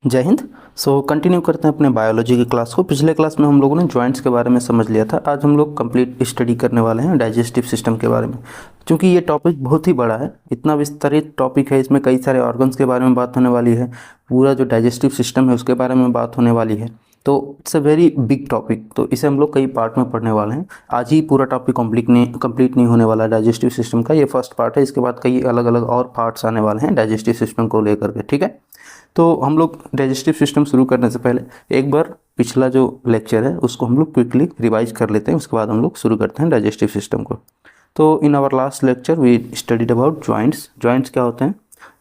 जय हिंद। कंटिन्यू करते हैं अपने बायोलॉजी की क्लास को। पिछले क्लास में हम लोगों ने जॉइंट्स के बारे में समझ लिया था। आज हम लोग कंप्लीट स्टडी करने वाले हैं डाइजेस्टिव सिस्टम के बारे में। क्योंकि ये टॉपिक बहुत ही बड़ा है, इतना विस्तृत टॉपिक है, इसमें कई सारे ऑर्गन्स के बारे में बात होने वाली है, पूरा जो डाइजेस्टिव सिस्टम है उसके बारे में बात होने वाली है। तो it's a very big topic, तो इसे हम लोग कई पार्ट में पढ़ने वाले हैं। आज ही पूरा टॉपिक कंप्लीट नहीं होने वाला है डाइजेस्टिव सिस्टम का। ये फर्स्ट पार्ट है, इसके बाद कई अलग अलग और पार्ट्स आने वाले हैं डाइजेस्टिव सिस्टम को लेकर के। ठीक है, तो हम लोग डाइजेस्टिव सिस्टम शुरू करने से पहले एक बार पिछला जो लेक्चर है उसको हम लोग क्विकली रिवाइज कर लेते हैं, उसके बाद हम लोग शुरू करते हैं डाइजेस्टिव सिस्टम को। तो in our last lecture we studied about joints. Joints क्या होते हैं?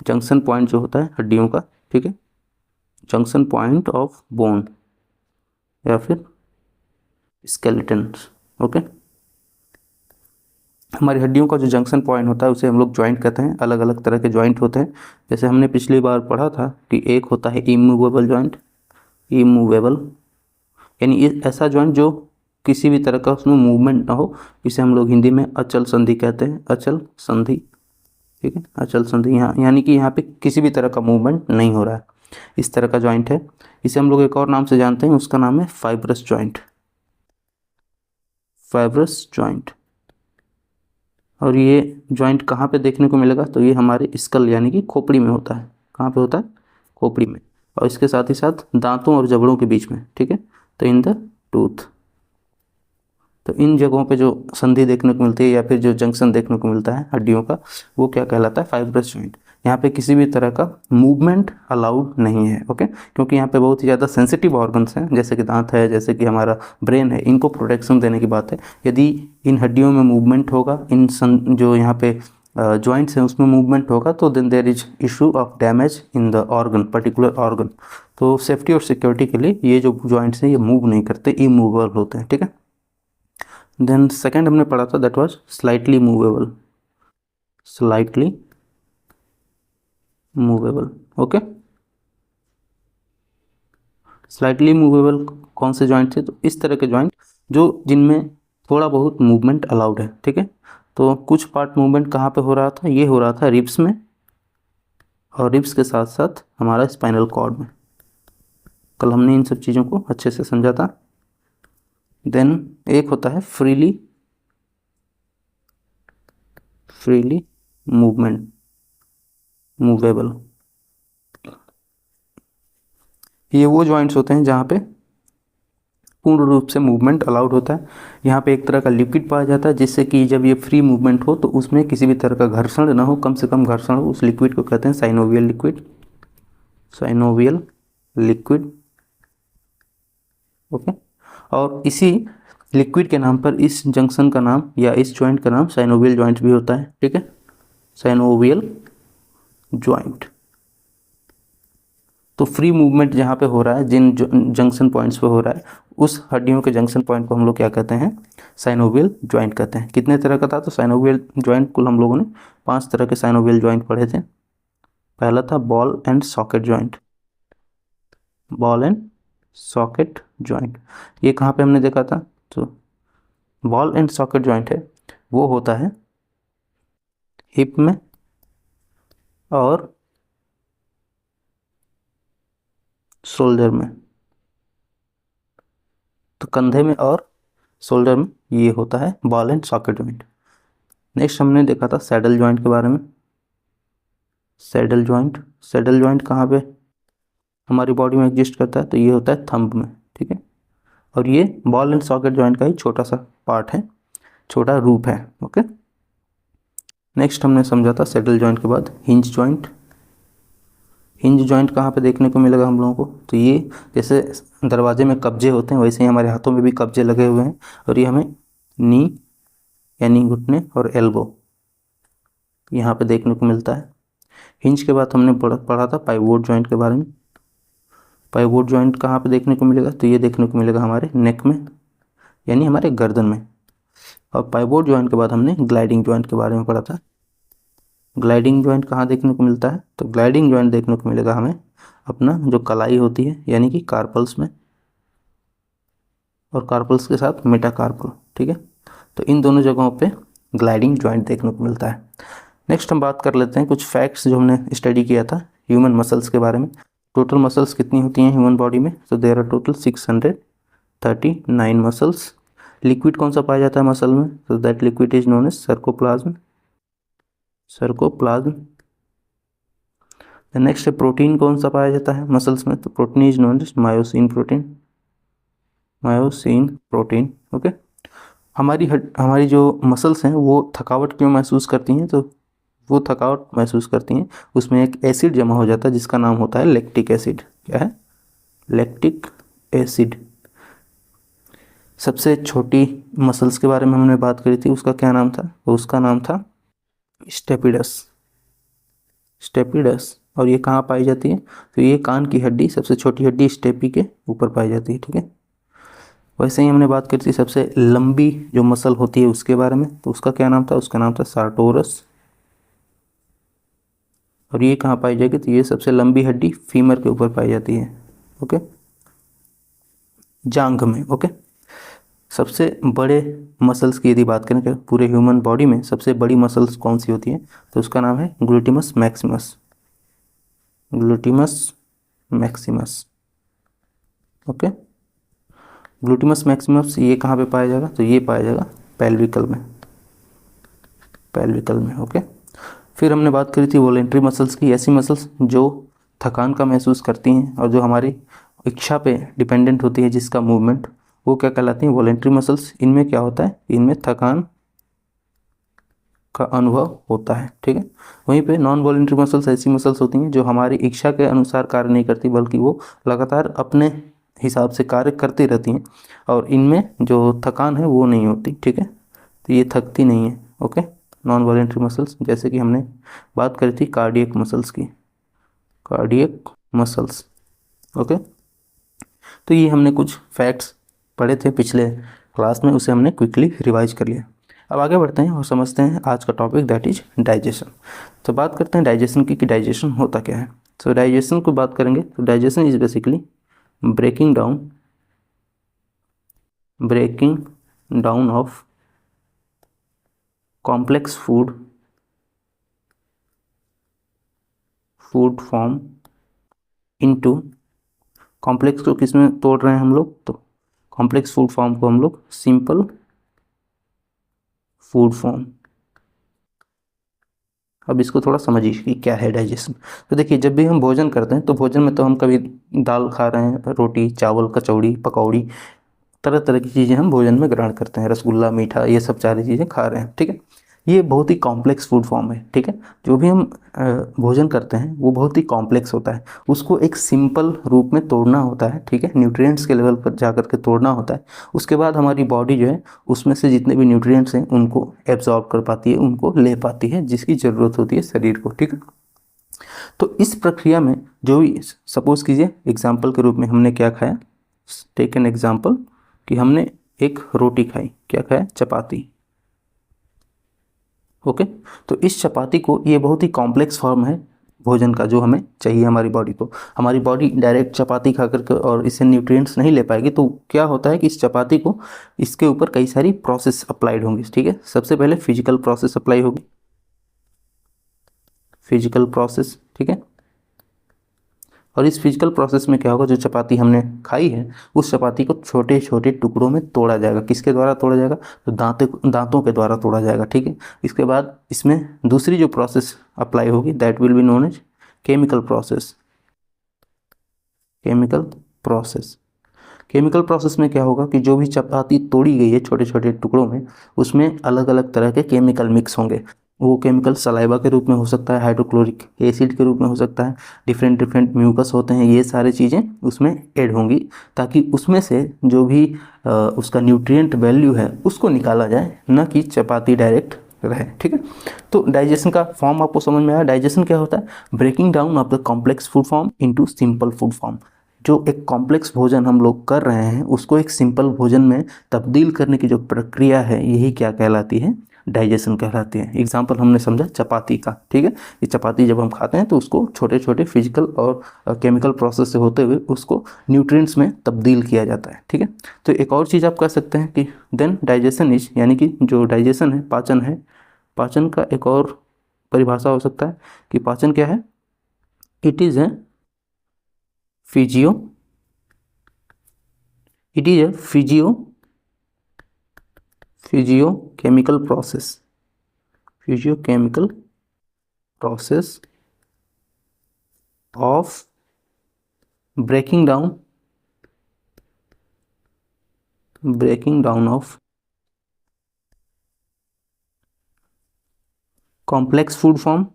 जंक्शन पॉइंट जो होता है हड्डियों का, ठीक है, जंक्शन पॉइंट ऑफ बोन या फिर स्केलेटन्स। ओके, हमारी हड्डियों का जो जंक्शन पॉइंट होता है उसे हम लोग जॉइंट कहते हैं। अलग अलग तरह के जॉइंट होते हैं, जैसे हमने पिछली बार पढ़ा था कि एक होता है इमूवेबल जॉइंट। इमूवेबल यानी ऐसा जॉइंट जो किसी भी तरह का उसमें मूवमेंट ना हो, इसे हम लोग हिंदी में अचल संधि कहते हैं। अचल संधि, ठीक है, अचल संधि। यहाँ यानी कि यहाँ पे किसी भी तरह का मूवमेंट नहीं हो रहा है, इस तरह का जॉइंट है। इसे हम लोग एक और नाम से जानते हैं, उसका नाम है फाइब्रस जॉइंट। Fibrous joint. और ये जॉइंट कहाँ पे देखने को मिलेगा? तो ये हमारे स्कल यानी कि खोपड़ी में होता है। कहाँ पे होता है? खोपड़ी में, और इसके साथ ही साथ दांतों और जबड़ों के बीच में, ठीक है, तो इन द टूथ। तो इन जगहों पे जो संधि देखने को मिलती है या फिर जो जंक्शन देखने को मिलता है हड्डियों का, वो क्या कहलाता है? Fibrous joint. यहाँ पे किसी भी तरह का मूवमेंट अलाउड नहीं है। ओके, क्योंकि यहाँ पे बहुत ही ज़्यादा सेंसिटिव ऑर्गन्स हैं, जैसे कि दांत है, जैसे कि हमारा ब्रेन है, इनको प्रोटेक्शन देने की बात है। यदि इन हड्डियों में मूवमेंट होगा, जो यहाँ पे जॉइंट्स हैं उसमें मूवमेंट होगा, तो then there is issue of damage in the organ, particular organ. तो सेफ्टी और सिक्योरिटी के लिए ये जो जॉइंट्स हैं ये मूव नहीं करते, इमूवेबल होते हैं। ठीक है, देन सेकेंड हमने पढ़ा था, that was slightly movable. Slightly movable. Okay, slightly movable कौन से जॉइंट थे? तो इस तरह के जॉइंट जो जिनमें थोड़ा बहुत मूवमेंट अलाउड है। ठीक है, तो कुछ पार्ट मूवमेंट कहाँ पे हो रहा था? ये हो रहा था रिब्स में, और रिब्स के साथ साथ हमारा स्पाइनल कॉर्ड में। कल हमने इन सब चीज़ों को अच्छे से समझा था। देन एक होता है फ्रीली मूवेबल। ये वो जॉइंट्स होते हैं जहाँ पे पूर्ण रूप से मूवमेंट अलाउड होता है। यहाँ पे एक तरह का लिक्विड पाया जाता है, जिससे कि जब ये फ्री मूवमेंट हो तो उसमें किसी भी तरह का घर्षण ना हो, कम से कम घर्षण हो। उस लिक्विड को कहते हैं synovial liquid. Synovial liquid. Okay, और इसी लिक्विड के नाम पर इस जंक्शन का नाम या इस जॉइंट का नाम साइनोवियल जॉइंट भी होता है। ठीक है, साइनोवियल जॉइंट। तो फ्री मूवमेंट जहाँ पे हो रहा है, जिन जंक्शन पॉइंट्स पे हो रहा है, उस हड्डियों के जंक्शन पॉइंट को हम लोग क्या कहते हैं? साइनोवियल जॉइंट कहते हैं। कितने तरह का था? तो साइनोवियल जॉइंट कुल हम लोगों ने 5 तरह के साइनोवियल जॉइंट पढ़े थे। पहला था ball and socket joint. Ball and socket joint, ये कहाँ पे हमने देखा था? तो बॉल एंड सॉकेट जॉइंट है वो होता है हिप में और शोल्डर में। तो कंधे में और शोल्डर में ये होता है ball and socket joint. Next हमने देखा था सैडल जॉइंट के बारे में। सैडल जॉइंट, सैडल जॉइंट कहाँ पे हमारी बॉडी में एग्जिस्ट करता है? तो ये होता है थंब में। ठीक है, और ये बॉल एंड सॉकेट जॉइंट का ही छोटा सा पार्ट है, छोटा रूप है। ओके, नेक्स्ट हमने समझा था सैडल जॉइंट के बाद हिंज जॉइंट। हिंज जॉइंट कहाँ पे देखने को मिलेगा हम लोगों को? तो ये जैसे दरवाजे में कब्जे होते हैं, वैसे ही हमारे हाथों में भी कब्जे लगे हुए हैं, और ये हमें नी यानी घुटने और एल्बो यहाँ पे देखने को मिलता है। हिंज के बाद हमने पढ़ा था पाइवोट जॉइंट के बारे में। पाइवोट जॉइंट कहाँ पे देखने को मिलेगा? तो ये देखने को मिलेगा हमारे नेक में, यानी हमारे गर्दन में। और पाइवोट जॉइंट के बाद हमने ग्लाइडिंग जॉइंट के बारे में पढ़ा था। ग्लाइडिंग जॉइंट कहाँ देखने को मिलता है? तो ग्लाइडिंग जॉइंट देखने को मिलेगा हमें अपना जो कलाई होती है यानी कि कार्पल्स में, और कार्पल्स के साथ मेटाकार्पल। ठीक है, तो इन दोनों जगहों पे ग्लाइडिंग जॉइंट देखने को मिलता है। नेक्स्ट हम बात कर लेते हैं कुछ फैक्ट्स जो हमने स्टडी किया था ह्यूमन मसल्स के बारे में। टोटल मसल्स कितनी होती हैं ह्यूमन बॉडी में? तो there are total 639 muscles. Liquid कौन सा पाया जाता है मसल में? तो that liquid is known as sarcoplasm. Sarcoplasm. Next protein कौन सा पाया जाता है मसल्स में? तो protein is known as myosin protein. Myosin protein. Okay. हमारी जो मसल्स हैं वो थकावट क्यों महसूस करती हैं? तो वो थकावट महसूस करती हैं, उसमें एक एसिड जमा हो जाता है जिसका नाम होता है लैक्टिक एसिड। क्या है? Lactic acid. सबसे छोटी मसल्स के बारे में हमने बात करी थी, उसका क्या नाम था? तो उसका नाम था स्टेपिडस। स्टेपिडस। और ये कहाँ पाई जाती है? तो ये कान की हड्डी, सबसे छोटी हड्डी स्टेपी के ऊपर पाई जाती है। ठीक है। वैसे ही हमने बात करी थी सबसे लंबी जो मसल होती है उसके बारे में, तो उसका क्या नाम था? उसका नाम था सार्टोरस। और ये कहाँ पाई जाएगी? तो ये सबसे लंबी हड्डी फीमर के ऊपर पाई जाती है। ओके, जांघ में। ओके। सबसे बड़े मसल्स की यदि बात करें कि पूरे ह्यूमन बॉडी में सबसे बड़ी मसल्स कौन सी होती है, तो उसका नाम है ग्लूटिमस मैक्सिमस। ग्लूटिमस मैक्सिमस। ओके। ग्लूटिमस मैक्सिमस ये कहाँ पे पाया जाएगा? तो ये पाया जाएगा पेल्विकल में। पेल्विकल में। ओके। फिर हमने बात करी थी वॉलेंट्री मसल्स की, ऐसी मसल्स जो थकान का महसूस करती हैं और जो हमारी इच्छा पे डिपेंडेंट होती है, जिसका मूवमेंट, वो क्या कहलाती हैं? Voluntary muscles. इनमें क्या होता है? इनमें थकान का अनुभव होता है। ठीक है। वहीं पे नॉन वॉलेंट्री मसल्स ऐसी मसल्स होती हैं जो हमारी इच्छा के अनुसार कार्य नहीं करती, बल्कि वो लगातार अपने हिसाब से कार्य करती रहती हैं, और इनमें जो थकान है वो नहीं होती। ठीक है। तो ये थकती नहीं है। ओके। नॉन वॉलेंट्री मसल्स, जैसे कि हमने बात करी थी कार्डियक मसल्स की। Cardiac muscles. ओके। तो ये हमने कुछ फैक्ट्स पढ़े थे पिछले क्लास में, उसे हमने क्विकली रिवाइज कर लिया। अब आगे बढ़ते हैं और समझते हैं आज का टॉपिक, दैट इज डाइजेशन। तो बात करते हैं डाइजेशन की कि डाइजेशन होता क्या है। तो डाइजेशन को बात करेंगे तो digestion is basically breaking down of complex food form into, complex को किस में तोड़ रहे हैं हम लोग? तो कॉम्प्लेक्स फूड फॉर्म को हम लोग सिंपल फूड फॉर्म। अब इसको थोड़ा समझिए कि क्या है डाइजेशन। तो देखिए, जब भी हम भोजन करते हैं तो भोजन में तो हम कभी दाल खा रहे हैं, रोटी, चावल, कचौड़ी, पकौड़ी, तरह तरह की चीज़ें हम भोजन में ग्रहण करते हैं, रसगुल्ला, मीठा, ये सब सारी चीज़ें खा रहे हैं। ठीक है। ये बहुत ही कॉम्प्लेक्स फूड फॉर्म है। ठीक है। जो भी हम भोजन करते हैं वो बहुत ही कॉम्प्लेक्स होता है, उसको एक सिंपल रूप में तोड़ना होता है। ठीक है। न्यूट्रिएंट्स के लेवल पर जा करके तोड़ना होता है। उसके बाद हमारी बॉडी जो है उसमें से जितने भी न्यूट्रिएंट्स हैं उनको एब्जॉर्ब कर पाती है, उनको ले पाती है, जिसकी ज़रूरत होती है शरीर को। ठीक है। तो इस प्रक्रिया में जो भी, सपोज कीजिए एग्जाम्पल के रूप में हमने क्या खाया, टेक एन एग्जाम्पल कि हमने एक रोटी खाई, क्या खाया? चपाती। ओके। तो इस चपाती को, ये बहुत ही कॉम्प्लेक्स फॉर्म है भोजन का जो हमें चाहिए हमारी बॉडी को। हमारी बॉडी डायरेक्ट चपाती खा करके और इससे न्यूट्रिएंट्स नहीं ले पाएगी, तो क्या होता है कि इस चपाती को, इसके ऊपर कई सारी प्रोसेस अप्लाइड होंगी। ठीक है। सबसे पहले फिजिकल प्रोसेस अप्लाई होगी, फिजिकल प्रोसेस। ठीक है। और इस फिजिकल प्रोसेस में क्या होगा, जो चपाती हमने खाई है उस चपाती को छोटे छोटे टुकड़ों में तोड़ा जाएगा। किसके द्वारा तोड़ा जाएगा? तो दांतों के द्वारा तोड़ा जाएगा। ठीक है। इसके बाद इसमें दूसरी जो प्रोसेस अप्लाई होगी, that will be known as chemical process. Chemical process. Chemical process में क्या होगा कि जो भी चपाती तोड़ी गई है छोटे छोटे टुकड़ों में, उसमें अलग अलग तरह के केमिकल मिक्स होंगे। वो केमिकल सलाइवा के रूप में हो सकता है, हाइड्रोक्लोरिक एसिड के रूप में हो सकता है, डिफरेंट डिफरेंट म्यूकस होते हैं, ये सारी चीज़ें उसमें ऐड होंगी, ताकि उसमें से जो भी उसका न्यूट्रिएंट वैल्यू है उसको निकाला जाए, न कि चपाती डायरेक्ट रहे। ठीक है। तो डाइजेशन का फॉर्म आपको समझ में आया। डाइजेशन क्या होता है? Breaking down of the complex food form into simple food form. जो एक कॉम्प्लेक्स भोजन हम लोग कर रहे हैं उसको एक सिंपल भोजन में तब्दील करने की जो प्रक्रिया है, यही क्या कहलाती है? डाइजेशन कहलाती है। एग्जाम्पल हमने समझा चपाती का। ठीक है। ये चपाती जब हम खाते हैं तो उसको छोटे छोटे फिजिकल और केमिकल प्रोसेस से होते हुए उसको न्यूट्रिएंट्स में तब्दील किया जाता है। ठीक है। तो एक और चीज़ आप कह सकते हैं कि देन डाइजेशन इज, यानी कि जो डाइजेशन है, पाचन है, पाचन का एक और परिभाषा हो सकता है कि पाचन क्या है? It is a physio, it is a physiochemical process of breaking down of complex food form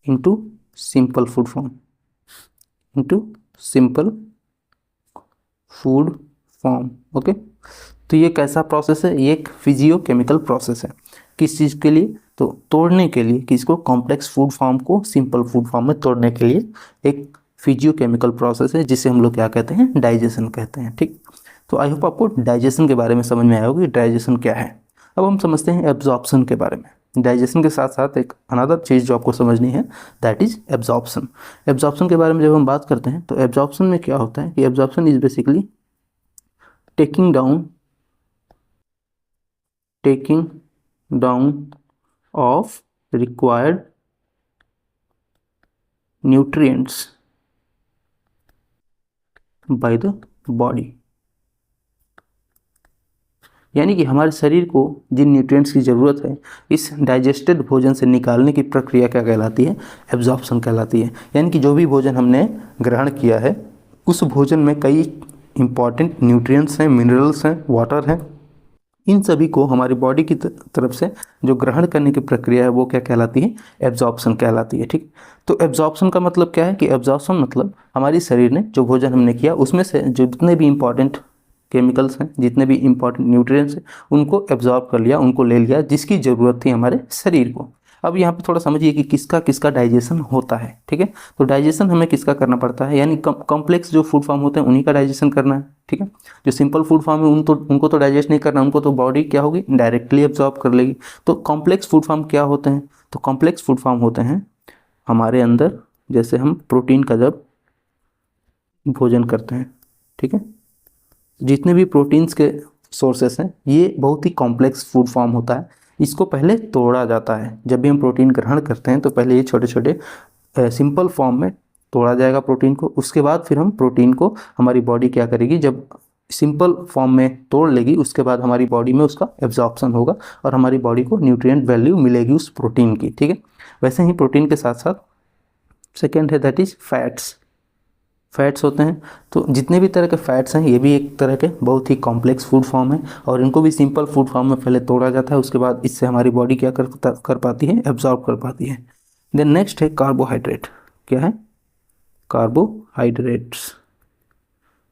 into simple food form okay. तो ये कैसा प्रोसेस है? ये एक फिजियोकेमिकल प्रोसेस है। किस चीज़ के लिए? तो तोड़ने के लिए, किसको? कॉम्प्लेक्स फूड फॉर्म को सिंपल फूड फॉर्म में तोड़ने के लिए एक फिजियोकेमिकल प्रोसेस है, जिसे हम लोग क्या कहते हैं? डाइजेशन कहते हैं। ठीक, तो आई होप आपको डाइजेशन के बारे में समझ में आया होगा कि डाइजेशन क्या है। अब हम समझते हैं एब्जॉर्प्शन के बारे में। डाइजेशन के साथ साथ एक अनदर चीज़ जो आपको समझनी है, दैट इज एब्जॉर्प्शन। एब्जॉर्प्शन के बारे में जब हम बात करते हैं तो एब्जॉर्प्शन में क्या होता है कि absorption is basically taking down of required nutrients by the body. यानी कि हमारे शरीर को जिन न्यूट्रिएंट्स की ज़रूरत है, इस डाइजेस्टेड भोजन से निकालने की प्रक्रिया क्या कहलाती है? एब्जॉर्प्शन कहलाती है। यानी कि जो भी भोजन हमने ग्रहण किया है, उस भोजन में कई इंपॉर्टेंट न्यूट्रिएंट्स हैं, मिनरल्स हैं, वाटर हैं, इन सभी को हमारी बॉडी की तरफ से जो ग्रहण करने की प्रक्रिया है वो क्या कहलाती है? एब्जॉर्प्शन कहलाती है। ठीक, तो एब्जॉर्प्शन का मतलब क्या है कि एब्जॉर्प्शन मतलब हमारी शरीर ने जो भोजन हमने किया उसमें से जो जितने भी इंपॉर्टेंट केमिकल्स हैं, जितने भी इंपॉर्टेंट न्यूट्रिएंट्स हैं, उनको एब्जॉर्ब कर लिया, उनको ले लिया, जिसकी ज़रूरत थी हमारे शरीर को। अब यहाँ पे थोड़ा समझिए कि किसका किसका डाइजेशन होता है। ठीक है, तो डाइजेशन हमें किसका करना पड़ता है? यानी कॉम्प्लेक्स जो फूड फॉर्म होते हैं उन्हीं का डाइजेशन करना है। ठीक है, जो सिंपल फूड फॉर्म है उनको तो डाइजेस्ट नहीं करना, उनको तो बॉडी क्या होगी? डायरेक्टली एब्जॉर्ब कर लेगी। तो कॉम्प्लेक्स फूड फॉर्म क्या होते हैं? तो कॉम्प्लेक्स फूड फॉर्म होते हैं हमारे अंदर, जैसे हम प्रोटीन का जब भोजन करते हैं, ठीक है, जितने भी प्रोटीन्स के सोर्सेस हैं ये बहुत ही कॉम्प्लेक्स फूड फॉर्म होता है। इसको पहले तोड़ा जाता है। जब भी हम प्रोटीन ग्रहण करते हैं तो पहले ये छोटे छोटे सिंपल फॉर्म में तोड़ा जाएगा प्रोटीन को। उसके बाद फिर हम प्रोटीन को हमारी बॉडी क्या करेगी? जब सिंपल फॉर्म में तोड़ लेगी, उसके बाद हमारी बॉडी में उसका एब्जॉर्प्शन होगा और हमारी बॉडी को न्यूट्रिएंट वैल्यू मिलेगी उस प्रोटीन की। ठीक है, वैसे ही प्रोटीन के साथ साथ सेकेंड है दैट इज फैट्स होते हैं। तो जितने भी तरह के फैट्स हैं ये भी एक तरह के बहुत ही कॉम्प्लेक्स फूड फॉर्म है और इनको भी सिंपल फूड फॉर्म में पहले तोड़ा जाता है, उसके बाद इससे हमारी बॉडी क्या कर पाती है? एब्जॉर्ब कर पाती है। देन नेक्स्ट है कार्बोहाइड्रेट। क्या है?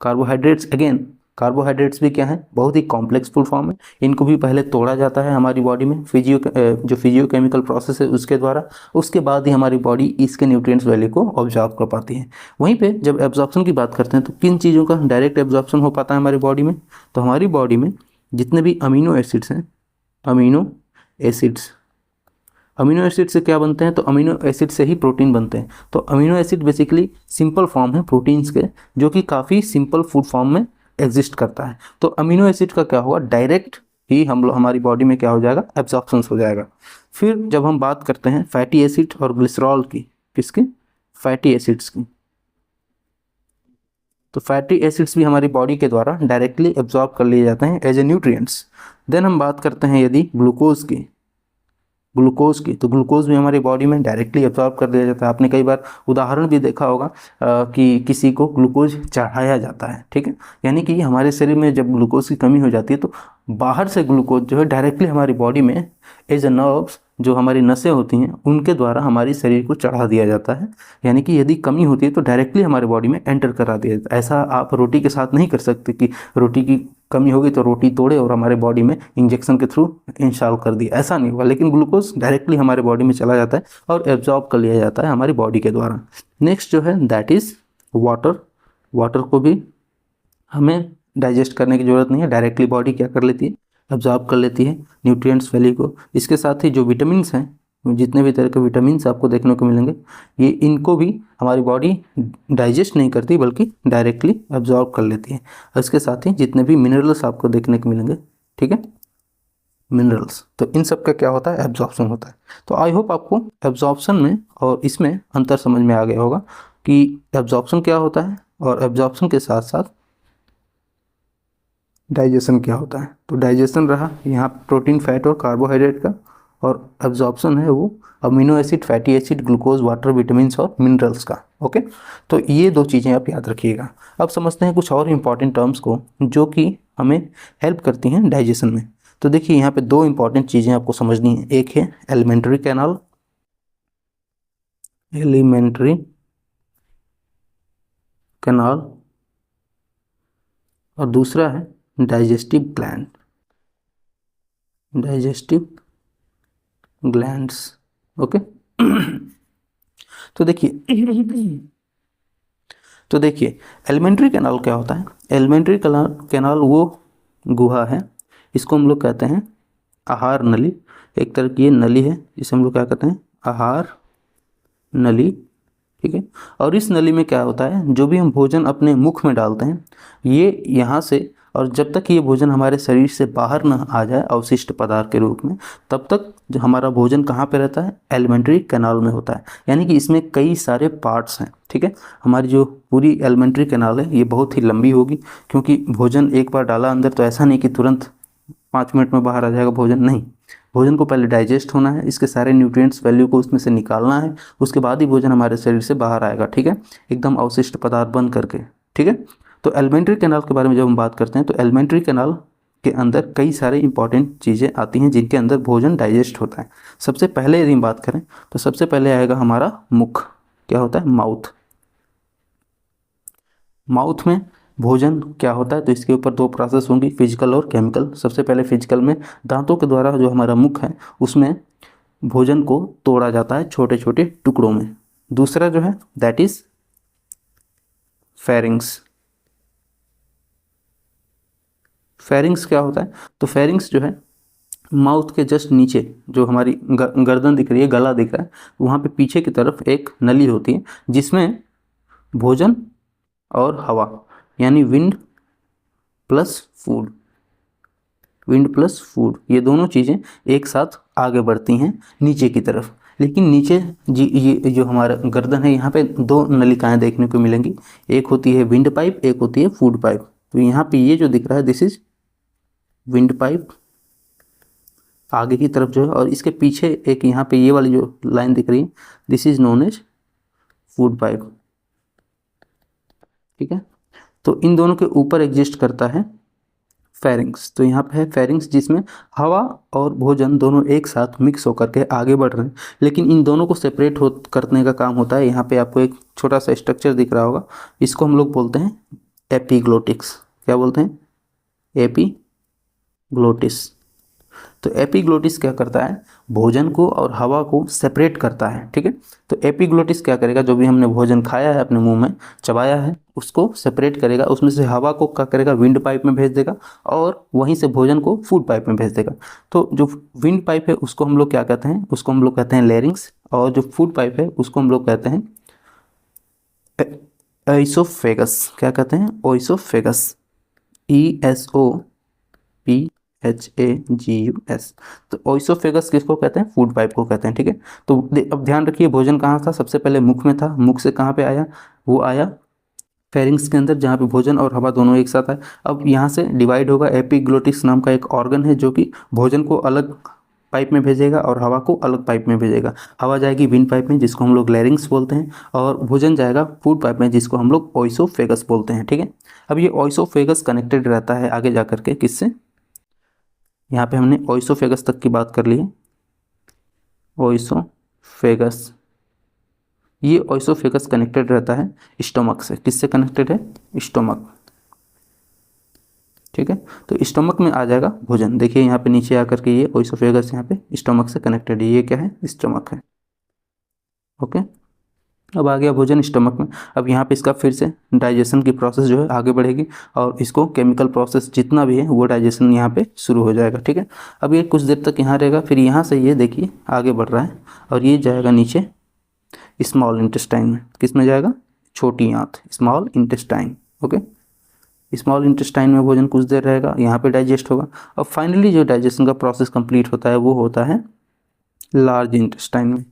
कार्बोहाइड्रेट्स अगेन, कार्बोहाइड्रेट्स भी क्या है? बहुत ही कॉम्प्लेक्स फूड फॉर्म है। इनको भी पहले तोड़ा जाता है हमारी बॉडी में जो फिजियोकेमिकल प्रोसेस है उसके द्वारा। उसके बाद ही हमारी बॉडी इसके न्यूट्रिएंट्स वैल्यू को ऑब्जॉर्व कर पाती है। वहीं पे जब एब्जॉर्प्शन की बात करते हैं तो किन चीज़ों का डायरेक्ट एब्जॉर्प्शन हो पाता है हमारी बॉडी में? तो हमारी बॉडी में जितने भी अमीनो एसिड्स हैं, अमीनो एसिड से क्या बनते हैं? तो अमीनो एसिड से ही प्रोटीन बनते हैं। तो amino acid basically simple form है प्रोटीन्स के, जो कि काफ़ी सिंपल फूड फॉर्म में एग्जिस्ट करता है। तो अमीनो एसिड का क्या होगा? डायरेक्ट ही हमारी बॉडी में क्या हो जाएगा? एब्जॉर्प्शन हो जाएगा। फिर जब हम बात करते हैं फैटी एसिड और ग्लिसरॉल की, किसकी? फैटी एसिड्स की, तो फैटी एसिड्स भी हमारी बॉडी के द्वारा डायरेक्टली एब्जॉर्ब कर लिए जाते हैं एज ए न्यूट्रिएंट्स। देन हम बात करते हैं यदि ग्लूकोज की, तो ग्लूकोज भी हमारी बॉडी में डायरेक्टली एब्जॉर्ब कर दिया जाता है। आपने कई बार उदाहरण भी देखा होगा कि किसी को ग्लूकोज चढ़ाया जाता है। ठीक है, यानी कि हमारे शरीर में जब ग्लूकोज की कमी हो जाती है तो बाहर से ग्लूकोज जो है डायरेक्टली हमारी बॉडी में एज ए नर्व्स, जो हमारी नसें होती हैं उनके द्वारा हमारे शरीर को चढ़ा दिया जाता है। यानी कि यदि कमी होती है तो डायरेक्टली हमारे बॉडी में एंटर करा दिया जाता है। ऐसा आप रोटी के साथ नहीं कर सकते कि रोटी की कमी होगी तो रोटी तोड़े और हमारे बॉडी में इंजेक्शन के थ्रू इंस्टॉल कर दिया, ऐसा नहीं होगा। लेकिन ग्लूकोज डायरेक्टली हमारे बॉडी में चला जाता है और एब्जॉर्ब कर लिया जाता है हमारी बॉडी के द्वारा। नेक्स्ट जो है दैट इज़ वाटर को भी हमें डाइजेस्ट करने की ज़रूरत नहीं है, डायरेक्टली बॉडी क्या कर लेती है? एब्जॉर्ब कर लेती है न्यूट्रिएंट्स वैल्यू को। इसके साथ ही जो विटामिन्स हैं, जितने भी तरह के विटामिन्स आपको देखने को मिलेंगे, ये इनको भी हमारी बॉडी डाइजेस्ट नहीं करती बल्कि डायरेक्टली एब्जॉर्ब कर लेती है। और इसके साथ ही जितने भी मिनरल्स आपको देखने को मिलेंगे, ठीक है, मिनरल्स। तो इन सब का क्या होता है, एब्जॉर्प्शन होता है। तो आई होप आपको एब्जॉर्प्शन में और इसमें अंतर समझ में आ गया होगा कि एब्जॉर्प्शन क्या होता है और एब्जॉर्प्शन के साथ साथ डाइजेशन क्या होता है। तो डाइजेशन रहा यहाँ प्रोटीन, फैट और कार्बोहाइड्रेट का, और एब्जॉर्प्शन है वो amino acid, fatty acid, glucose, water, vitamin और मिनरल्स का। ओके, तो ये दो चीज़ें आप याद रखिएगा। अब समझते हैं कुछ और इम्पॉर्टेंट टर्म्स को जो कि हमें हेल्प करती हैं डाइजेशन में। तो देखिए यहाँ पे दो इंपॉर्टेंट चीज़ें आपको समझनी है। एक है एलिमेंट्री कैनाल, एलिमेंट्री कैनाल, और दूसरा है digestive gland, digestive glands. Okay तो देखिए तो देखिए एलिमेंट्री कैनाल क्या होता है। एलिमेंट्री कैनाल वो गुहा है, इसको हम लोग कहते हैं आहार नली। एक तरह की ये नली है जिसे हम लोग क्या कहते हैं, आहार नली। ठीक है, और इस नली में क्या होता है, जो भी हम भोजन अपने मुख में डालते हैं ये यहाँ से, और जब तक ये भोजन हमारे शरीर से बाहर ना आ जाए अवशिष्ट पदार्थ के रूप में, तब तक जो हमारा भोजन कहाँ पे रहता है, एलिमेंट्री कैनाल में होता है। यानी कि इसमें कई सारे पार्ट्स हैं। ठीक है, हमारी जो पूरी एलिमेंट्री कैनाल है ये बहुत ही लंबी होगी, क्योंकि भोजन एक बार डाला अंदर तो ऐसा नहीं कि तुरंत 5 मिनट में बाहर आ जाएगा भोजन, नहीं। भोजन को पहले डाइजेस्ट होना है, इसके सारे न्यूट्रिएंट्स वैल्यू को उसमें से निकालना है, उसके बाद ही भोजन हमारे शरीर से बाहर आएगा। ठीक है, एकदम अवशिष्ट पदार्थ बन करके। ठीक है, तो एलिमेंट्री कैनाल के बारे में जब हम बात करते हैं तो एलिमेंट्री कैनाल के अंदर कई सारे इंपॉर्टेंट चीज़ें आती हैं जिनके अंदर भोजन डाइजेस्ट होता है। सबसे पहले यदि हम बात करें तो सबसे पहले आएगा हमारा मुख, क्या होता है, माउथ। माउथ में भोजन क्या होता है, तो इसके ऊपर दो प्रोसेस होंगी, फिजिकल और केमिकल। सबसे पहले फिजिकल में दांतों के द्वारा जो हमारा मुख है उसमें भोजन को तोड़ा जाता है छोटे छोटे टुकड़ों में। दूसरा जो है दैट इज फेरिंग्स। फेरिंग्स क्या होता है, तो फेरिंग्स जो है माउथ के जस्ट नीचे, जो हमारी गर्दन दिख रही है, गला दिख रहा है, वहाँ पे पीछे की तरफ एक नली होती है जिसमें भोजन और हवा यानी wind plus food, wind plus food, ये दोनों चीज़ें एक साथ आगे बढ़ती हैं नीचे की तरफ। लेकिन नीचे जी ये जो हमारा गर्दन है यहाँ पे दो नलिकाएं देखने को मिलेंगी, एक होती है विंड पाइप, एक होती है फूड पाइप। तो यहाँ पे ये जो दिख रहा है दिस इज विंड पाइप आगे की तरफ जो है, और इसके पीछे एक यहाँ पे ये वाली जो लाइन दिख रही है this is known as food pipe. ठीक है, तो इन दोनों के ऊपर एग्जिस्ट करता है फेरिंग्स। तो यहाँ पे है फेरिंग्स जिसमें हवा और भोजन दोनों एक साथ मिक्स होकर के आगे बढ़ रहे हैं, लेकिन इन दोनों को सेपरेट करने का काम होता है। यहाँ पे आपको एक छोटा सा स्ट्रक्चर दिख रहा होगा, इसको हम लोग बोलते हैं एपिग्लोटिक्स। क्या बोलते हैं, एपिग्लोटिस। तो एपिग्लोटिस क्या करता है, भोजन को और हवा को सेपरेट करता है। ठीक है, तो एपिग्लोटिस क्या करेगा, जो भी हमने भोजन खाया है अपने मुंह में चबाया है उसको सेपरेट करेगा, उसमें से हवा को क्या करेगा, विंड पाइप में भेज देगा, और वहीं से भोजन को फूड पाइप में भेज देगा। तो जो विंड पाइप है उसको हम लोग क्या कहते हैं, उसको हम लोग कहते हैं लैरिंग्स, और जो फूड पाइप है उसको हम लोग कहते हैं ओइसोफेगस। क्या कहते हैं, ओइसोफेगस, ESOPHAGUS। तो ओइसोफेगस किसको कहते हैं, फूड पाइप को कहते हैं। ठीक है, तो अब ध्यान रखिए भोजन कहाँ था, सबसे पहले मुख में था, मुख से कहाँ पे आया, वो आया फेरिंग्स के अंदर जहाँ पे भोजन और हवा दोनों एक साथ है। अब यहाँ से डिवाइड होगा, एपिग्लोटिक्स नाम का एक ऑर्गन है जो कि भोजन को अलग पाइप में भेजेगा और हवा को अलग पाइप में भेजेगा। हवा जाएगी विंड पाइप में जिसको हम लोग लैरिंग्स बोलते हैं, और भोजन जाएगा फूड पाइप में जिसको हम लोग ओइसोफेगस बोलते हैं। ठीक है, अब ये ओइसोफेगस कनेक्टेड रहता है आगे जा करके किससे, यहाँ पे हमने ओइसोफेगस तक की बात कर ली है। ओइसोफेगस, ये ओइसोफेगस कनेक्टेड रहता है स्टोमक से। किससे कनेक्टेड है, स्टोमक। ठीक है, तो स्टोमक में आ जाएगा भोजन। देखिए यहाँ पे नीचे आकर के ये ओइसोफेगस यहाँ पे स्टोमक से कनेक्टेड है, ये क्या है, स्टोमक है। ओके, अब आ गया भोजन स्टमक में। अब यहाँ पे इसका फिर से डाइजेशन की प्रोसेस जो है आगे बढ़ेगी, और इसको केमिकल प्रोसेस जितना भी है वो डाइजेशन यहाँ पे शुरू हो जाएगा। ठीक है, अब ये कुछ देर तक यहाँ रहेगा, फिर यहाँ से ये देखिए आगे बढ़ रहा है और ये जाएगा नीचे स्मॉल इंटेस्टाइन में। किस में जाएगा, छोटी आंत, small intestine. Okay, small intestine में भोजन कुछ देर रहेगा, यहाँ पे डाइजेस्ट होगा, और फाइनली जो डाइजेशन का प्रोसेस कंप्लीट होता है वो होता है लार्ज इंटेस्टाइन में।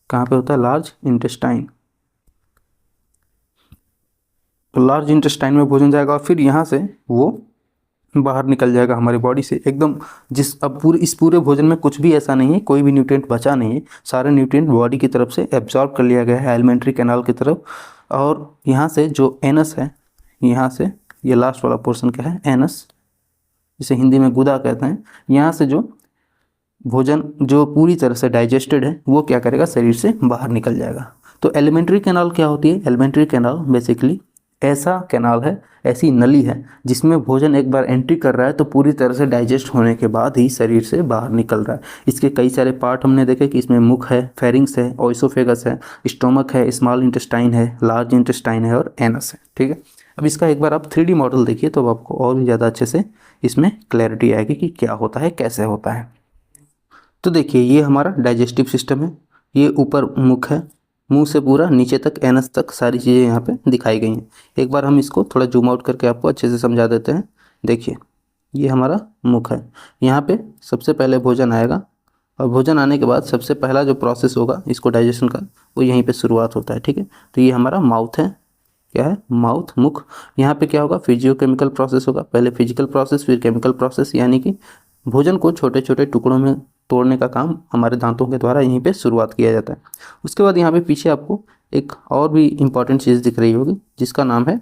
कहाँ पे होता है? Large intestine. तो लार्ज इंटेस्टाइन में भोजन जाएगा और फिर यहाँ से वो बाहर निकल जाएगा हमारी बॉडी से एकदम। अब इस पूरे भोजन में कुछ भी ऐसा नहीं है, कोई भी न्यूट्रिएंट बचा नहीं है, सारे न्यूट्रिएंट बॉडी की तरफ से एब्जॉर्ब कर लिया गया है एलिमेंट्री कैनाल की तरफ। और यहाँ से जो एनस है, यहाँ से ये लास्ट वाला पोर्शन क्या है? एनस, जिसे हिंदी में गुदा कहते हैं। यहाँ से जो भोजन जो पूरी तरह से डाइजेस्टेड है वो क्या करेगा? शरीर से बाहर निकल जाएगा। तो एलिमेंट्री कैनाल क्या होती है? एलिमेंट्री कैनाल बेसिकली ऐसा कैनाल है, ऐसी नली है जिसमें भोजन एक बार एंट्री कर रहा है तो पूरी तरह से डाइजेस्ट होने के बाद ही शरीर से बाहर निकल रहा है। इसके कई सारे पार्ट हमने देखे कि इसमें मुख है, फेरिंग्स है, ओइसोफेगस है, स्टोमक है, स्मॉल इंटेस्टाइन है, लार्ज इंटेस्टाइन है और एनस है। ठीक है, अब इसका एक बार आप 3D मॉडल देखिए तो आपको और भी ज़्यादा अच्छे से इसमें क्लैरिटी आएगी कि क्या होता है, कैसे होता है। तो देखिए ये हमारा डाइजेस्टिव सिस्टम है, ये ऊपर मुख है, मुंह से पूरा नीचे तक एनस तक सारी चीज़ें यहाँ पे दिखाई गई हैं। एक बार हम इसको थोड़ा जूम आउट करके आपको अच्छे से समझा देते हैं। देखिए ये हमारा मुख है, यहाँ पे सबसे पहले भोजन आएगा और भोजन आने के बाद सबसे पहला जो प्रोसेस होगा इसको डाइजेशन का वो यहीं पे शुरुआत होता है। ठीक है, तो ये हमारा माउथ है, क्या है? माउथ, मुख। यहाँ पे क्या होगा? फिजियोकेमिकल प्रोसेस होगा, पहले फिजिकल प्रोसेस फिर केमिकल प्रोसेस, यानी कि भोजन को छोटे छोटे टुकड़ों में तोड़ने का काम हमारे दांतों के द्वारा यहीं पे शुरुआत किया जाता है। उसके बाद यहाँ पे पीछे आपको एक और भी इम्पॉर्टेंट चीज़ दिख रही होगी जिसका नाम है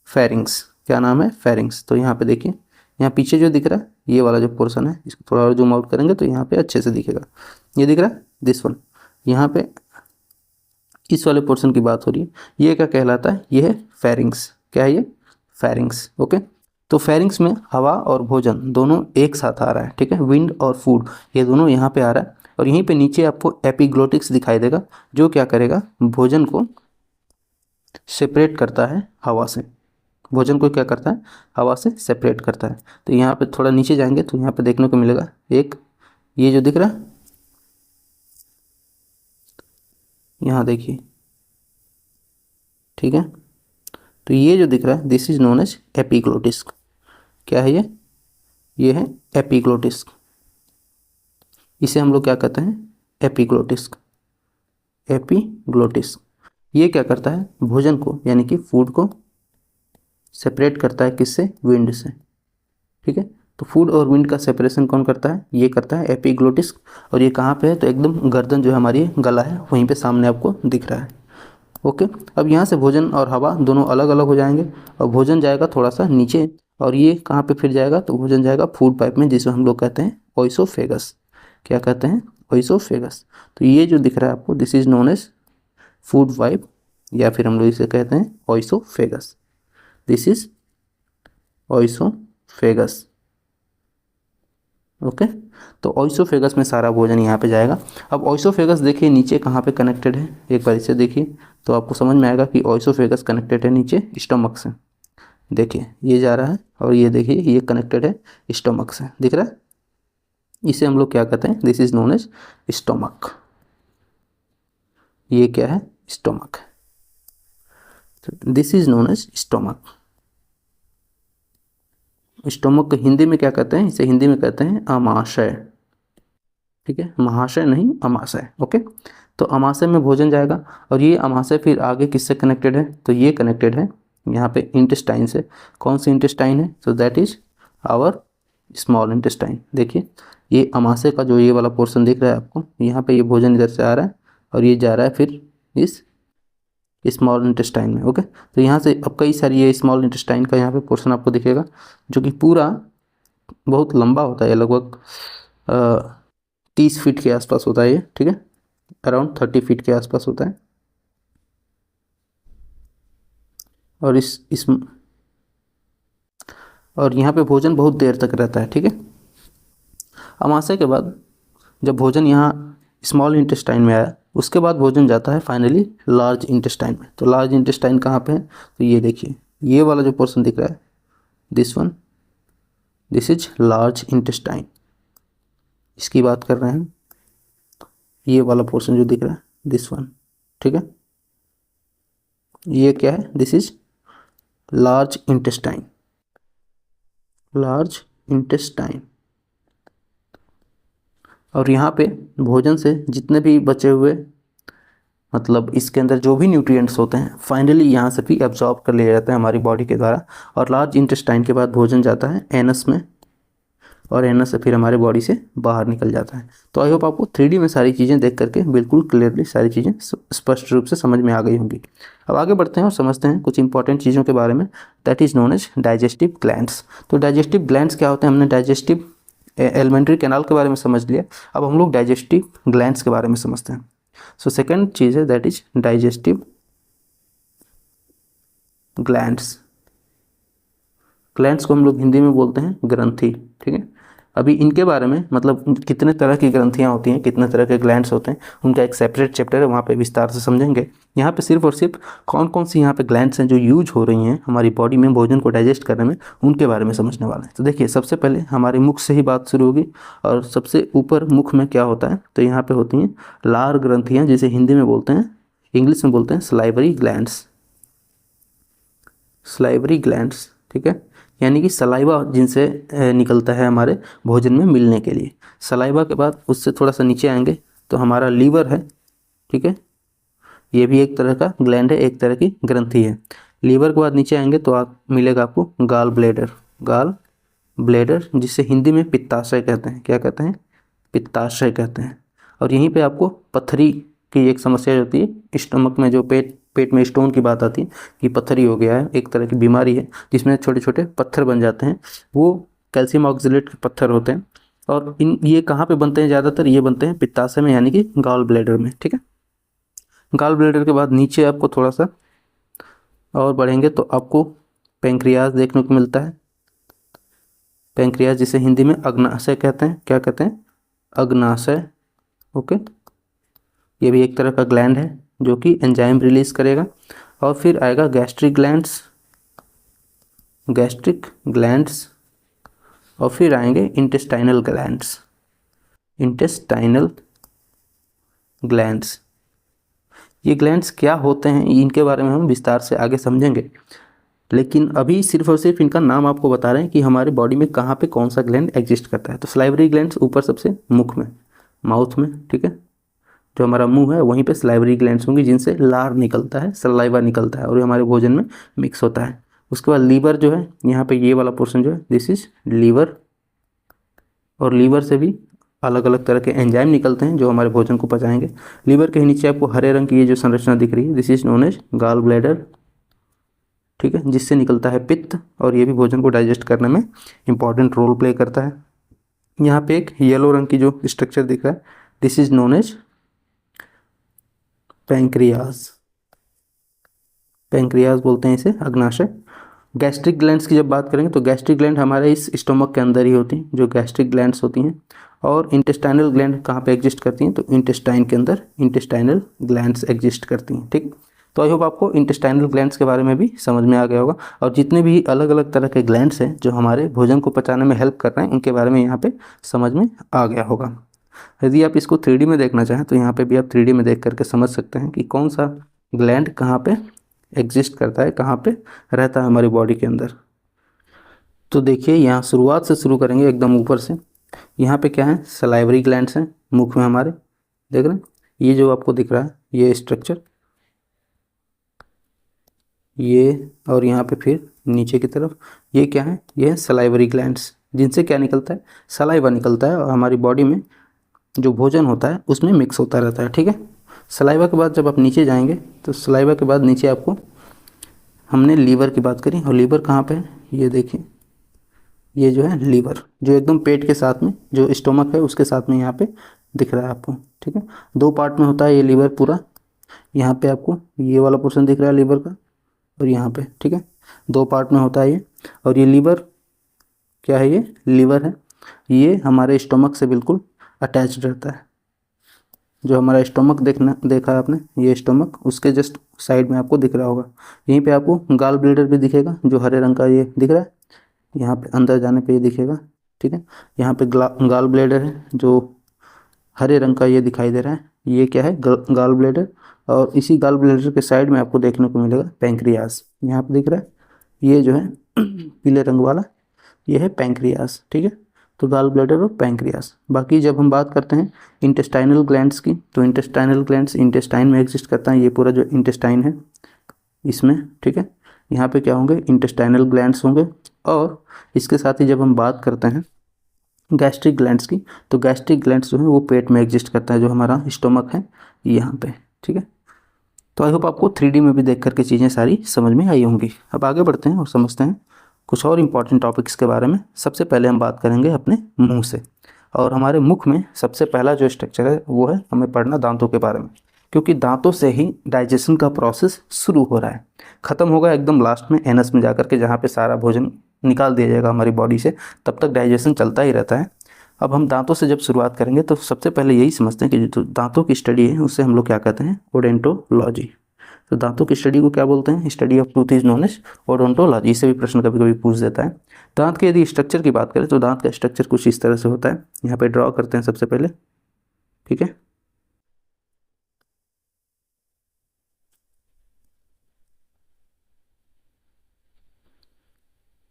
फेरिंग्स। क्या नाम है? फेरिंग्स। तो यहाँ पे देखिए, यहाँ पीछे जो दिख रहा है ये वाला जो पोर्शन है, इसको थोड़ा और जूम आउट करेंगे तो यहाँ पे अच्छे से दिखेगा। ये दिख रहा है, दिस वन। यहाँ पे इस वाले पोर्शन की बात हो रही है, ये क्या कहलाता है? ये है फेरिंग्स। क्या है ये? फेरिंग्स। ओके, तो फेरिंग्स में हवा और भोजन दोनों एक साथ आ रहा है। ठीक है, विंड और फूड ये दोनों यहाँ पे आ रहा है और यहीं पे नीचे आपको एपिग्लोटिक्स दिखाई देगा जो क्या करेगा? भोजन को सेपरेट करता है हवा से। भोजन को क्या करता है? हवा से सेपरेट करता है। तो यहाँ पे थोड़ा नीचे जाएंगे तो यहाँ पे देखने को मिलेगा एक, ये जो दिख रहा है, यहाँ देखिए। ठीक है, तो ये जो दिख रहा है this is known as epiglottis. क्या है ये? ये है एपिग्लोटिस। इसे हम लोग क्या कहते हैं? एपिग्लोटिस। एपिग्लोटिस ये क्या करता है? भोजन को यानी कि फूड को सेपरेट करता है। किससे? विंड से। ठीक है, तो फूड और विंड का सेपरेशन कौन करता है? ये करता है एपिग्लोटिस। और ये कहाँ पे है? तो एकदम गर्दन जो है हमारी, गला है, वहीं पे सामने आपको दिख रहा है। ओके, अब यहाँ से भोजन और हवा दोनों अलग अलग हो जाएंगे और भोजन जाएगा थोड़ा सा नीचे और ये कहाँ पे फिर जाएगा? तो भोजन जाएगा फूड पाइप में जिसे हम लोग कहते हैं ओइसोफेगस। क्या कहते हैं? ओइसोफेगस। तो ये जो दिख रहा है आपको this is known as food pipe या फिर हम लोग इसे कहते हैं oesophagus. This is oesophagus. Okay, तो ओइसोफेगस में सारा भोजन यहाँ पे जाएगा। अब ओइसोफेगस देखिए नीचे कहाँ पे कनेक्टेड है, एक बार इसे देखिए तो आपको समझ में आएगा कि ओइसोफेगस कनेक्टेड है नीचे स्टमक से। देखिए ये जा रहा है और ये देखिए ये कनेक्टेड है स्टमक से, दिख रहा है? इसे हम लोग क्या कहते हैं? This is known as stomach. ये क्या है? Stomach. This is known as stomach. Stomach को हिंदी में क्या कहते हैं? इसे हिंदी में कहते हैं अमाशय। ठीक है, महाशय नहीं, अमाशय। ओके, तो अमाशय में भोजन जाएगा और ये अमाशय फिर आगे किससे कनेक्टेड है? तो ये कनेक्टेड है यहाँ पे इंटेस्टाइन से। कौन सी इंटेस्टाइन है? तो that is our small intestine. देखिए ये अमाशय का जो ये वाला पोर्शन दिख रहा है आपको, यहाँ पे ये भोजन इधर से आ रहा है और ये जा रहा है फिर इस स्मॉल इंटेस्टाइन में। ओके, तो यहाँ से अब कई सारी ये स्मॉल इंटेस्टाइन का यहाँ पे पोर्शन आपको दिखेगा जो कि पूरा बहुत लंबा होता है, लगभग 30 फीट के आसपास होता है ये। ठीक है, अराउंड 30 फीट के आसपास होता है और और यहाँ पे भोजन बहुत देर तक रहता है। ठीक है, अमाशय के बाद जब भोजन यहाँ स्मॉल इंटेस्टाइन में आया उसके बाद भोजन जाता है फाइनली लार्ज इंटेस्टाइन में। तो लार्ज इंटेस्टाइन कहाँ पे है? तो ये देखिए ये वाला जो पोर्शन दिख रहा है this one, this is large intestine, इसकी बात कर रहे हैं। ये वाला पोर्शन जो दिख रहा है दिस वन। ठीक है, ये क्या है? This is large intestine, large intestine. और यहाँ पे भोजन से जितने भी बचे हुए मतलब इसके अंदर जो भी न्यूट्रिएंट्स होते हैं फाइनली यहाँ से भी एब्जॉर्ब कर लिए जाते हैं हमारी बॉडी के द्वारा। और लार्ज इंटेस्टाइन के बाद भोजन जाता है एनस में, और एनस से फिर हमारे बॉडी से बाहर निकल जाता है। तो आई होप आपको 3D में सारी चीज़ें देख करके बिल्कुल क्लियरली सारी चीज़ें स्पष्ट रूप से समझ में आ गई होंगी। अब आगे बढ़ते हैं और समझते हैं कुछ इंपॉर्टेंट चीज़ों के बारे में, that is known as digestive glands. तो डाइजेस्टिव ग्लैंड्स क्या होते हैं, हमने डाइजेस्टिव एलिमेंट्री कैनाल के बारे में समझ लिया, अब हम लोग डाइजेस्टिव ग्लैंड्स के बारे में समझते हैं। सो सेकेंड चीज़ है that is digestive glands. Glands को हम लोग हिंदी में बोलते हैं ग्रंथि, ठीक है। अभी इनके बारे में मतलब कितने तरह की ग्रंथियाँ होती हैं, कितने तरह के ग्लैंड्स होते हैं, उनका एक सेपरेट चैप्टर है, वहाँ पे विस्तार से समझेंगे। यहाँ पे सिर्फ और सिर्फ कौन कौन सी यहाँ पे ग्लैंड्स हैं जो यूज हो रही हैं हमारी बॉडी में भोजन को डाइजेस्ट करने में, उनके बारे में समझने वाले हैं। तो देखिए सबसे पहले हमारे मुख से ही बात शुरू होगी, और सबसे ऊपर मुख में क्या होता है, तो यहाँ पे होती हैं लार ग्रंथियाँ, जिसे हिंदी में बोलते हैं, इंग्लिश में बोलते हैं सलाइवरी ग्लैंड्स, सलाइवरी ग्लैंड्स, ठीक है। यानी कि सलाइवा जिनसे निकलता है हमारे भोजन में मिलने के लिए। सलाइवा के बाद उससे थोड़ा सा नीचे आएंगे तो हमारा लीवर है, ठीक है, ये भी एक तरह का ग्लैंड है, एक तरह की ग्रंथि है। लीवर के बाद नीचे आएंगे तो आप मिलेगा आपको गाल ब्लेडर, गाल ब्लेडर जिसे हिंदी में पित्ताशय कहते हैं, क्या कहते हैं, पित्ताशय कहते हैं। और यहीं पे आपको पथरी की एक समस्या होती है, स्टमक में जो पेट में स्टोन की बात आती है कि पथरी हो गया है, एक तरह की बीमारी है जिसमें छोटे छोटे पत्थर बन जाते हैं, वो कैल्शियम ऑक्सलेट के पत्थर होते हैं। और ये कहाँ पे बनते हैं, ज़्यादातर ये बनते हैं पित्ताशय में, यानी कि गॉल ब्लैडर में, ठीक है। गॉल ब्लैडर के बाद नीचे आपको थोड़ा सा और बढ़ेंगे तो आपको पैंक्रियाज देखने को मिलता है। पैंक्रियाज जिसे हिंदी में अग्नाशय कहते हैं, क्या कहते हैं, अग्नाशय, ओके। ये भी एक तरह का ग्लैंड है जो कि एंजाइम रिलीज करेगा। और फिर आएगा गैस्ट्रिक ग्लैंड्स, गैस्ट्रिक ग्लैंड्स। और फिर आएंगे इंटेस्टाइनल ग्लैंड्स, इंटेस्टाइनल ग्लैंड्स। ये ग्लैंड्स क्या होते हैं इनके बारे में हम विस्तार से आगे समझेंगे, लेकिन अभी सिर्फ और सिर्फ इनका नाम आपको बता रहे हैं कि हमारे बॉडी में कहाँ पे कौन सा ग्लैंड एग्जिस्ट करता है। तो सलाइवरी ग्लैंड्स ऊपर सबसे मुख में, माउथ में, ठीक है, जो हमारा मुंह है वहीं पे सलाइवरी ग्लैंड्स होंगी जिनसे लार निकलता है, सलाइवा निकलता है और ये हमारे भोजन में मिक्स होता है। उसके बाद लीवर जो है, यहाँ पे ये वाला पोर्शन जो है दिस इज लीवर, और लीवर से भी अलग अलग तरह के एंजाइम निकलते हैं जो हमारे भोजन को पचाएंगे। लीवर के नीचे आपको हरे रंग की ये जो संरचना दिख रही है this is known as gall bladder, ठीक है, जिससे निकलता है पित्त, और ये भी भोजन को डाइजेस्ट करने में इंपॉर्टेंट रोल प्ले करता है। यहाँ पे एक येलो रंग की जो स्ट्रक्चर दिख रहा है this is known as pancreas, pancreas बोलते हैं इसे, अग्नाशय। गैस्ट्रिक ग्लैंड्स की जब बात करेंगे तो गैस्ट्रिक ग्लैंड हमारे इस स्टोमक के अंदर ही होती हैं, जो गैस्ट्रिक ग्लैंड्स होती हैं। और इंटेस्टाइनल ग्लैंड कहाँ पे एग्जिस्ट करती हैं, तो इंटेस्टाइन के अंदर इंटेस्टाइनल ग्लैंड्स एग्जिस्ट करती हैं, ठीक। तो आई होप आपको इंटेस्टाइनल ग्लैंड्स के बारे में भी समझ में आ गया होगा, और जितने भी अलग अलग तरह के ग्लैंड्स हैं जो हमारे भोजन को पचाने में हेल्प कर रहे हैं उनके बारे में यहाँ पे समझ में आ गया होगा। यदि आप इसको 3D में देखना चाहें तो यहाँ पे भी आप 3D में देख करके समझ सकते हैं कि कौन सा ग्लैंड कहाँ पे एग्जिस्ट करता है, कहाँ पे रहता है हमारी बॉडी के अंदर। तो देखिए यहाँ शुरुआत से शुरू करेंगे एकदम ऊपर से। यहाँ पे क्या है, सलाइवरी ग्लैंड्स हैं मुख में हमारे, देख रहे हैं ये जो आपको दिख रहा है ये स्ट्रक्चर, ये, और यहाँ पे फिर नीचे की तरफ ये क्या है, ये है सलाइवरी ग्लैंड्स, जिनसे क्या निकलता है, सलाइवा निकलता है और हमारी बॉडी में जो भोजन होता है उसमें मिक्स होता रहता है, ठीक है। सलाइवा के बाद जब आप नीचे जाएंगे तो सलाइवा के बाद नीचे आपको, हमने लीवर की बात करी, और लीवर कहाँ पे है, ये देखिए, ये जो है लीवर जो एकदम पेट के साथ में, जो स्टोमक है उसके साथ में यहाँ पे दिख रहा है आपको, ठीक है। दो पार्ट में होता है ये लीवर पूरा, यहाँ पे आपको ये वाला पोर्शन दिख रहा है लीवर का, और यहाँ पे, ठीक है, दो पार्ट में होता है ये। और ये लीवर क्या है, ये लीवर है, ये हमारे स्टोमक से बिल्कुल अटैच्ड रहता है। जो हमारा स्टोमक देखा है आपने, ये स्टोमक उसके जस्ट साइड में आपको दिख रहा होगा। यहीं पे आपको गाल ब्लैडर भी दिखेगा, जो हरे रंग का ये दिख रहा है, यहाँ पे अंदर जाने पे ये दिखेगा, ठीक है। यहाँ पे गाल ब्लैडर है जो हरे रंग का ये दिखाई दे रहा है, ये क्या है, गाल ब्लैडर। और इसी गाल ब्लैडर के साइड में आपको देखने को मिलेगा पैंक्रियाज, यहाँ पे दिख रहा है, ये जो है पीले रंग वाला ये है पैंक्रियास, ठीक है। तो गॉल ब्लैडर और पैंक्रियास। बाकी जब हम बात करते हैं इंटेस्टाइनल ग्लैंड्स की, तो इंटेस्टाइनल ग्लैंड्स इंटेस्टाइन में एग्जिस्ट करता है, ये पूरा जो इंटेस्टाइन है इसमें, ठीक है। यहाँ पे क्या होंगे, इंटेस्टाइनल ग्लैंड्स होंगे। और इसके साथ ही जब हम बात करते हैं गैस्ट्रिक ग्लैंड्स की, तो गैस्ट्रिक ग्लैंड्स जो है वो पेट में एग्जिस्ट करता है, जो हमारा स्टोमक है यहाँ पे, ठीक है। तो आई होप आपको 3D में भी देख करके चीज़ें सारी समझ में आई होंगी। अब आगे बढ़ते हैं और समझते हैं कुछ और इम्पॉर्टेंट टॉपिक्स के बारे में। सबसे पहले हम बात करेंगे अपने मुंह से, और हमारे मुख में सबसे पहला जो स्ट्रक्चर है वो है हमें पढ़ना दांतों के बारे में, क्योंकि दांतों से ही डाइजेशन का प्रोसेस शुरू हो रहा है। ख़त्म होगा एकदम लास्ट में एनस में जाकर के, जहाँ पे सारा भोजन निकाल दिया जाएगा हमारी बॉडी से, तब तक डाइजेशन चलता ही रहता है। अब हम दांतों से जब शुरुआत करेंगे तो सबसे पहले यही समझते हैं कि जो दांतों की स्टडी है उससे हम लोग क्या कहते हैं, ओडेंटोलॉजी। तो दांतों की स्टडी को क्या बोलते हैं, study of tooth is known as odontology. इससे भी प्रश्न कभी कभी पूछ देता है। दांत के यदि स्ट्रक्चर की बात करें तो दांत का स्ट्रक्चर कुछ इस तरह से होता है, यहाँ पे ड्रॉ करते हैं सबसे पहले, ठीक है।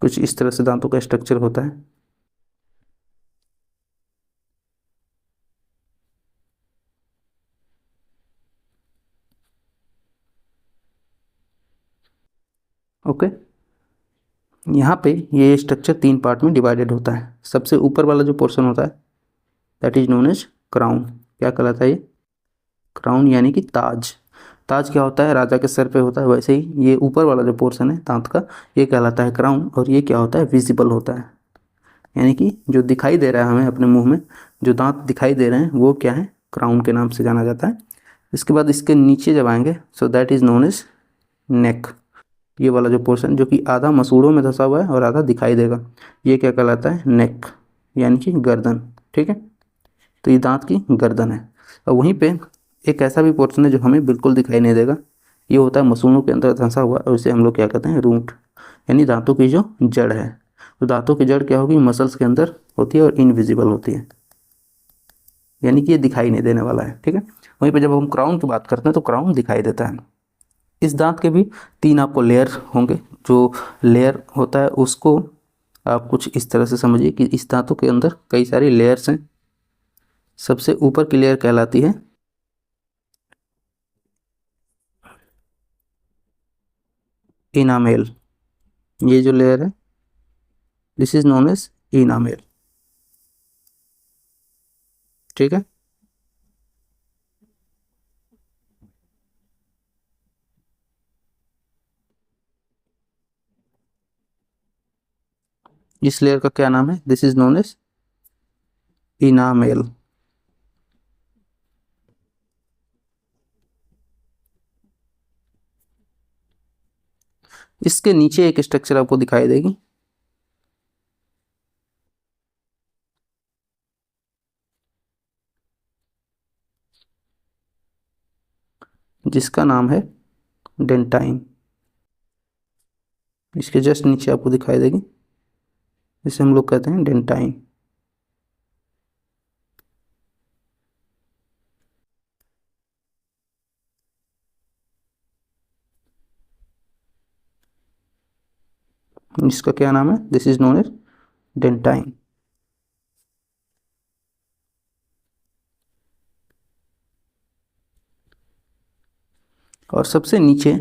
कुछ इस तरह से दांतों का स्ट्रक्चर होता है। ओके, यहाँ पे ये स्ट्रक्चर 3 पार्ट में डिवाइडेड होता है। सबसे ऊपर वाला जो पोर्शन होता है that is known as crown. क्या कहलाता है ये, क्राउन यानी कि ताज। ताज क्या होता है, राजा के सर पे होता है, वैसे ही ये ऊपर वाला जो पोर्शन है दांत का ये कहलाता है क्राउन। और ये क्या होता है, विजिबल होता है, यानी कि जो दिखाई दे रहा है हमें अपने मुंह में, जो दांत दिखाई दे रहे हैं वो क्या है, क्राउन के नाम से जाना जाता है। इसके बाद इसके नीचे जब आएंगे so that is known as neck. ये वाला जो पोर्शन जो कि आधा मसूड़ों में धंसा हुआ है और आधा दिखाई देगा, ये क्या कहलाता है, नेक यानी कि गर्दन, ठीक है। तो ये दांत की गर्दन है। और वहीं पे एक ऐसा भी पोर्शन है जो हमें बिल्कुल दिखाई नहीं देगा, ये होता है मसूड़ों के अंदर धंसा हुआ, और इसे हम लोग क्या कहते हैं, रूट, यानी दांतों की जो जड़ है। तो दांतों की जड़ क्या होगी, मसल्स के अंदर होती है और इनविजिबल होती है, यानी कि ये दिखाई नहीं देने वाला है, ठीक है। वहीं पे जब हम क्राउन की बात करते हैं तो क्राउन दिखाई देता है। इस दांत के भी 3 आपको लेयर होंगे। जो लेयर होता है उसको आप कुछ इस तरह से समझिए कि इस दांतों के अंदर कई सारी लेयर्स हैं। सबसे ऊपर की लेयर कहलाती है इनामेल। ये जो लेयर है this is known as enamel, ठीक है। इस लेयर का क्या नाम है, this is known as enamel. इसके नीचे एक स्ट्रक्चर आपको दिखाई देगी, जिसका नाम है डेंटाइन। इसके जस्ट नीचे आपको दिखाई देगी, इसे हम लोग कहते हैं डेंटाइन। इसका क्या नाम है, this is known as dentine. और सबसे नीचे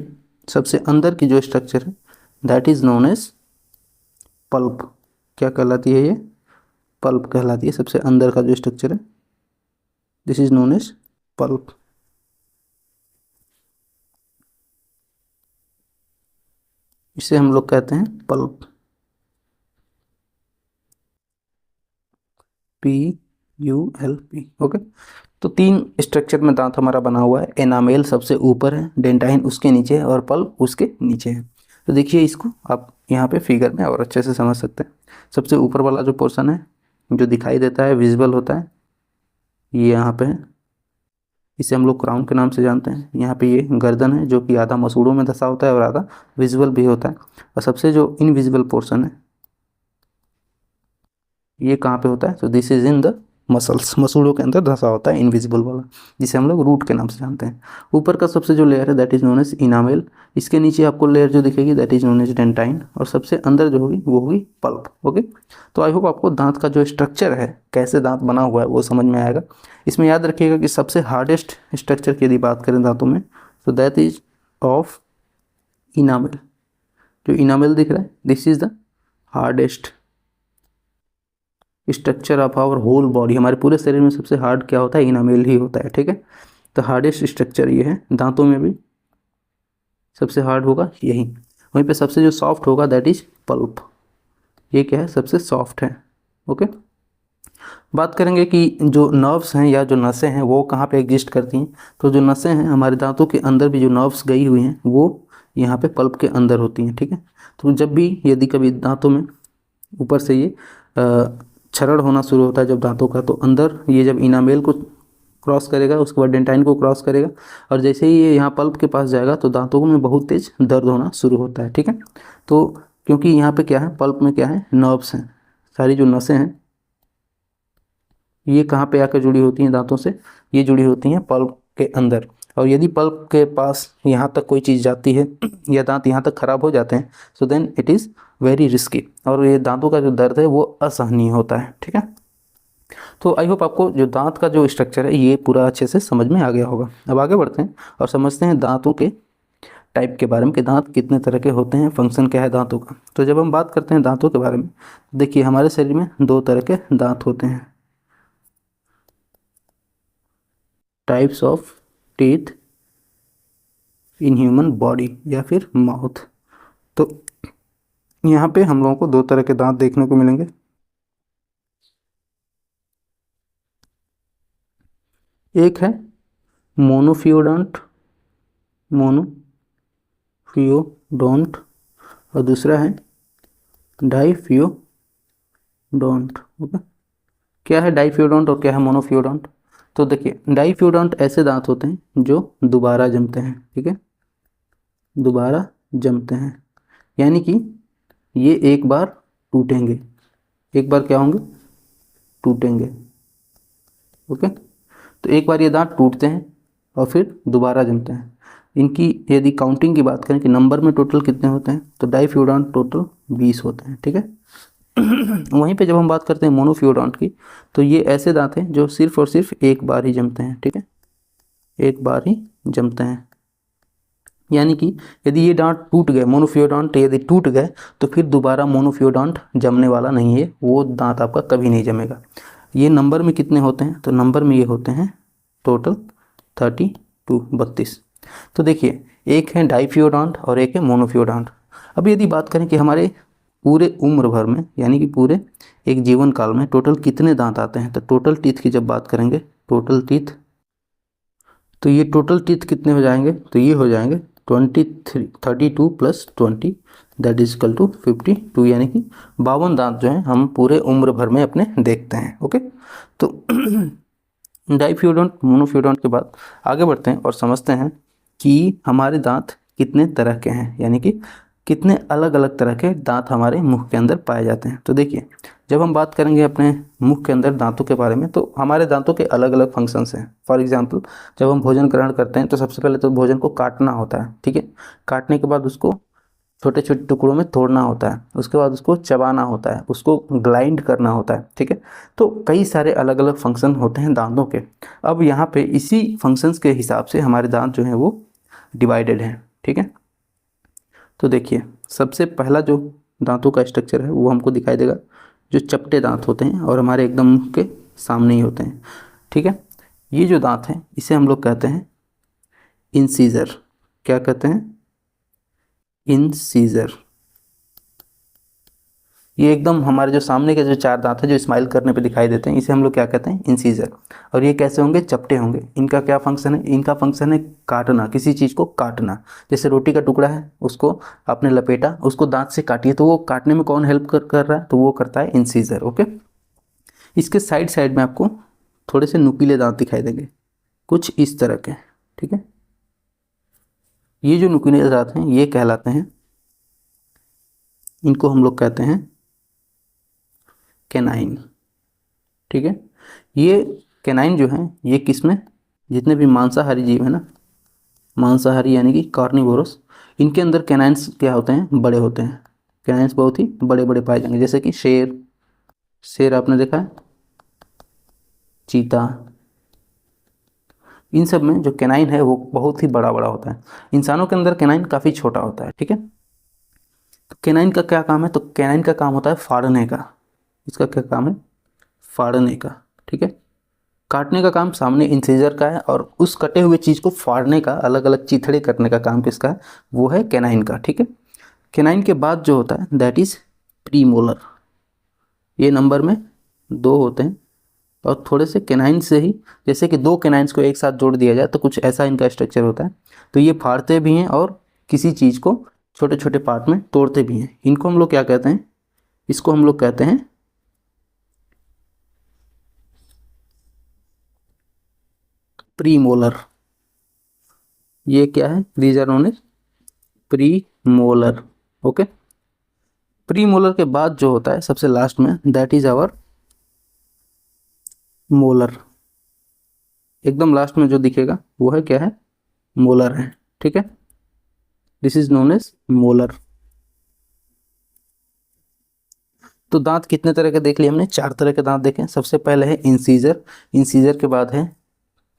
सबसे अंदर की जो स्ट्रक्चर है that is known as pulp. क्या कहलाती है ये, पल्प कहलाती है। सबसे अंदर का जो स्ट्रक्चर है this is known as pulp. इसे हम लोग कहते हैं पल्प, PULP, ओके। तो 3 स्ट्रक्चर में दांत हमारा बना हुआ है। एनामेल सबसे ऊपर है, डेंटाइन उसके नीचे है और पल्प उसके नीचे है। तो देखिए इसको आप यहाँ पे फिगर में और अच्छे से समझ सकते हैं। सबसे ऊपर वाला जो पोर्शन है जो दिखाई देता है, विजिबल होता है, ये यहाँ पे है। इसे हम लोग क्राउन के नाम से जानते हैं। यहाँ पे ये गर्दन है जो कि आधा मसूड़ों में धंसा होता है और आधा विजिबल भी होता है। और सबसे जो इनविजिबल पोर्शन है ये कहाँ पे होता है, तो this is in the muscles, मसूड़ों के अंदर धंसा होता है इनविजिबल वाला, जिसे हम लोग रूट के नाम से जानते हैं। ऊपर का सबसे जो लेयर है that is known as enamel, इसके नीचे आपको लेयर जो दिखेगी that is known as dentine, और सबसे अंदर जो होगी वो होगी पल्प। ओके, तो आई होप आपको दांत का जो स्ट्रक्चर है, कैसे दांत बना हुआ है, वो समझ में आएगा। इसमें याद रखिएगा कि सबसे हार्डेस्ट स्ट्रक्चर की यदि बात करें दांतों में, तो दैट इज ऑफ इनामेल। जो इनामेल दिख रहा है this is the hardest structure of our whole body. हमारे पूरे शरीर में सबसे हार्ड क्या होता है? इनामेल ही होता है। ठीक है, तो हार्डेस्ट स्ट्रक्चर ये है। दांतों में भी सबसे हार्ड होगा यही, वहीं पे सबसे जो सॉफ्ट होगा दैट इज पल्प। ये क्या है? सबसे सॉफ्ट है। ओके, बात करेंगे कि जो नर्व्स हैं या जो नसें हैं वो कहाँ पे एग्जिस्ट करती हैं। तो जो नसें हैं हमारे दांतों के अंदर भी जो नर्व्स गई हुई हैं वो यहाँ पे पल्प के अंदर होती हैं। ठीक है, तो जब भी यदि कभी दांतों में ऊपर से ये क्षरण होना शुरू होता है जब दांतों का, तो अंदर ये जब इनामेल को क्रॉस करेगा उसके बाद डेंटाइन को क्रॉस करेगा, और जैसे ही ये यहाँ पल्प के पास जाएगा तो दांतों में बहुत तेज दर्द होना शुरू होता है। ठीक है, तो क्योंकि यहाँ पे क्या है, पल्प में क्या है, नर्व्स हैं, सारी जो नसें हैं ये कहाँ पे आकर जुड़ी होती हैं दांतों से? ये जुड़ी होती हैं पल्प के अंदर। और यदि पल्प के पास यहाँ तक कोई चीज़ जाती है या दांत यहाँ तक खराब हो जाते हैं, so then it is very risky, और ये दांतों का जो दर्द है वो असहनीय होता है। ठीक है, तो आई होप आपको जो दांत का जो स्ट्रक्चर है ये पूरा अच्छे से समझ में आ गया होगा। अब आगे बढ़ते हैं और समझते हैं दांतों के टाइप के बारे में, कि दांत कितने तरह के होते हैं, फंक्शन क्या है दांतों का। तो जब हम बात करते हैं दांतों के बारे में, देखिए हमारे शरीर में दो तरह के दांत होते हैं, types of teeth in human body या फिर माउथ। तो यहाँ पे हम लोगों को दो तरह के दांत देखने को मिलेंगे। एक है मोनोफियोडोंट, मोनोफियोडोंट, और दूसरा है डाइफियोडोंट। ओके, क्या है डाइफियोडोंट और क्या है मोनोफियोडोंट? तो देखिए डाइफियोडोंट ऐसे दांत होते हैं जो दोबारा जमते हैं। ठीक है, दोबारा जमते हैं, यानी कि ये एक बार टूटेंगे, एक बार क्या होंगे? टूटेंगे। ओके, तो एक बार ये दांत टूटते हैं और फिर दोबारा जमते हैं। इनकी यदि काउंटिंग की बात करें कि नंबर में टोटल कितने होते हैं, तो डाइफियोडोंट टोटल 20 होते हैं। ठीक है, वहीं पे जब हम बात करते हैं मोनोफियोडोंट की, तो ये ऐसे दांत हैं जो सिर्फ और सिर्फ एक बार ही जमते हैं। ठीक है, एक बार ही जमते हैं, यानी कि यदि ये दांत टूट गए, मोनोफियोडोंट यदि टूट गए, तो फिर दोबारा मोनोफियोडोंट जमने वाला नहीं है, वो दांत आपका कभी नहीं जमेगा। ये नंबर में कितने होते हैं? तो नंबर में ये होते हैं टोटल 32। तो देखिए एक है डाइफियोडोंट और एक है मोनोफियोडोंट। अब यदि बात करें कि हमारे पूरे उम्र भर में, यानी कि पूरे एक जीवन काल में टोटल कितने दांत आते हैं, तो टोटल टीथ की जब बात करेंगे, टोटल टीथ, तो ये टोटल टीथ कितने हो जाएंगे? तो ये हो जाएंगे 32 plus 20 that is equal to 52, यानी कि 52 दांत जो हैं हम पूरे उम्र भर में अपने देखते हैं। ओके, तो डाइफियोडोंट मोनोफियोडोंट के बाद आगे बढ़ते हैं और समझते हैं कि हमारे दांत कितने तरह के हैं, यानी कि कितने अलग अलग तरह के दांत हमारे मुंह के अंदर पाए जाते हैं। तो देखिए जब हम बात करेंगे अपने मुंह के अंदर दांतों के बारे में, तो हमारे दांतों के अलग अलग फंक्शंस हैं। फॉर एग्जांपल जब हम भोजन ग्रहण करते हैं तो सबसे पहले तो भोजन को काटना होता है। ठीक है, काटने के बाद उसको छोटे छोटे टुकड़ों में तोड़ना होता है, उसके बाद उसको चबाना होता है, उसको ग्लाइंड करना होता है। ठीक है, तो कई सारे अलग अलग फंक्शन होते हैं दांतों के। अब यहाँ पे इसी फंक्शंस के हिसाब से हमारे दांत जो हैं वो डिवाइडेड हैं। ठीक है, तो देखिए सबसे पहला जो दांतों का स्ट्रक्चर है वो हमको दिखाई देगा, जो चपटे दांत होते हैं और हमारे एकदम मुंह के सामने ही होते हैं। ठीक है, ये जो दांत हैं इसे हम लोग कहते हैं इंसीजर। क्या कहते हैं? इंसीजर। ये एकदम हमारे जो सामने के जो चार दांत हैं जो स्माइल करने पे दिखाई देते हैं, इसे हम लोग क्या कहते हैं? इंसीजर। और ये कैसे होंगे? चपटे होंगे। इनका क्या फंक्शन है? इनका फंक्शन है काटना, किसी चीज़ को काटना। जैसे रोटी का टुकड़ा है, उसको आपने लपेटा, उसको दांत से काटिए, तो वो काटने में कौन हेल्प कर रहा है? तो वो करता है इंसीजर। ओके, इसके साइड साइड में आपको थोड़े से नुकीले दांत दिखाई देंगे, कुछ इस तरह के। ठीक है, ये जो नुकीले दांत हैं ये कहलाते हैं, इनको हम लोग कहते हैं कैनाइन। ठीक है, ये कैनाइन जो है ये किसमें, जितने भी मांसाहारी जीव है ना, मांसाहारी यानी कि कार्निवोरस, इनके अंदर कैनाइन्स क्या होते हैं, बड़े होते हैं। कैनाइन्स बहुत ही बड़े बड़े पाए जाएंगे, जैसे कि शेर, शेर आपने देखा है, चीता, इन सब में जो कैनाइन है वो बहुत ही बड़ा बड़ा होता है। इंसानों के अंदर कैनाइन काफ़ी छोटा होता है, ठीक है। तो कैनाइन का क्या काम है, तो कैनाइन का काम होता है फाड़ने का। इसका क्या काम है, फाड़ने का, ठीक है। काटने का काम सामने इंसिजर का है, और उस कटे हुए चीज़ को फाड़ने का, अलग अलग चिथड़े करने का काम किसका है, वो है कैनाइन का, ठीक है। कैनाइन के बाद जो होता है दैट इज प्रीमोलर। ये नंबर में 2 होते हैं, और थोड़े से कैनाइन से ही, जैसे कि 2 कैनाइन्स को एक साथ जोड़ दिया जाए तो कुछ ऐसा इनका स्ट्रक्चर होता है। तो ये फाड़ते भी हैं और किसी चीज़ को छोटे छोटे पार्ट में तोड़ते भी हैं। इनको हम लोग क्या कहते हैं, इसको हम लोग कहते हैं प्रीमोलर। ये क्या है, these are known as premolar, okay. Premolar के बाद जो होता है सबसे लास्ट में दैट इज आवर मोलर। एकदम लास्ट में जो दिखेगा वो है क्या है, मोलर है, ठीक है। This is known as molar. तो दांत कितने तरह के देख लिए हमने, 4 तरह के दांत देखे। सबसे पहले है इंसीजर, इंसीजर के बाद है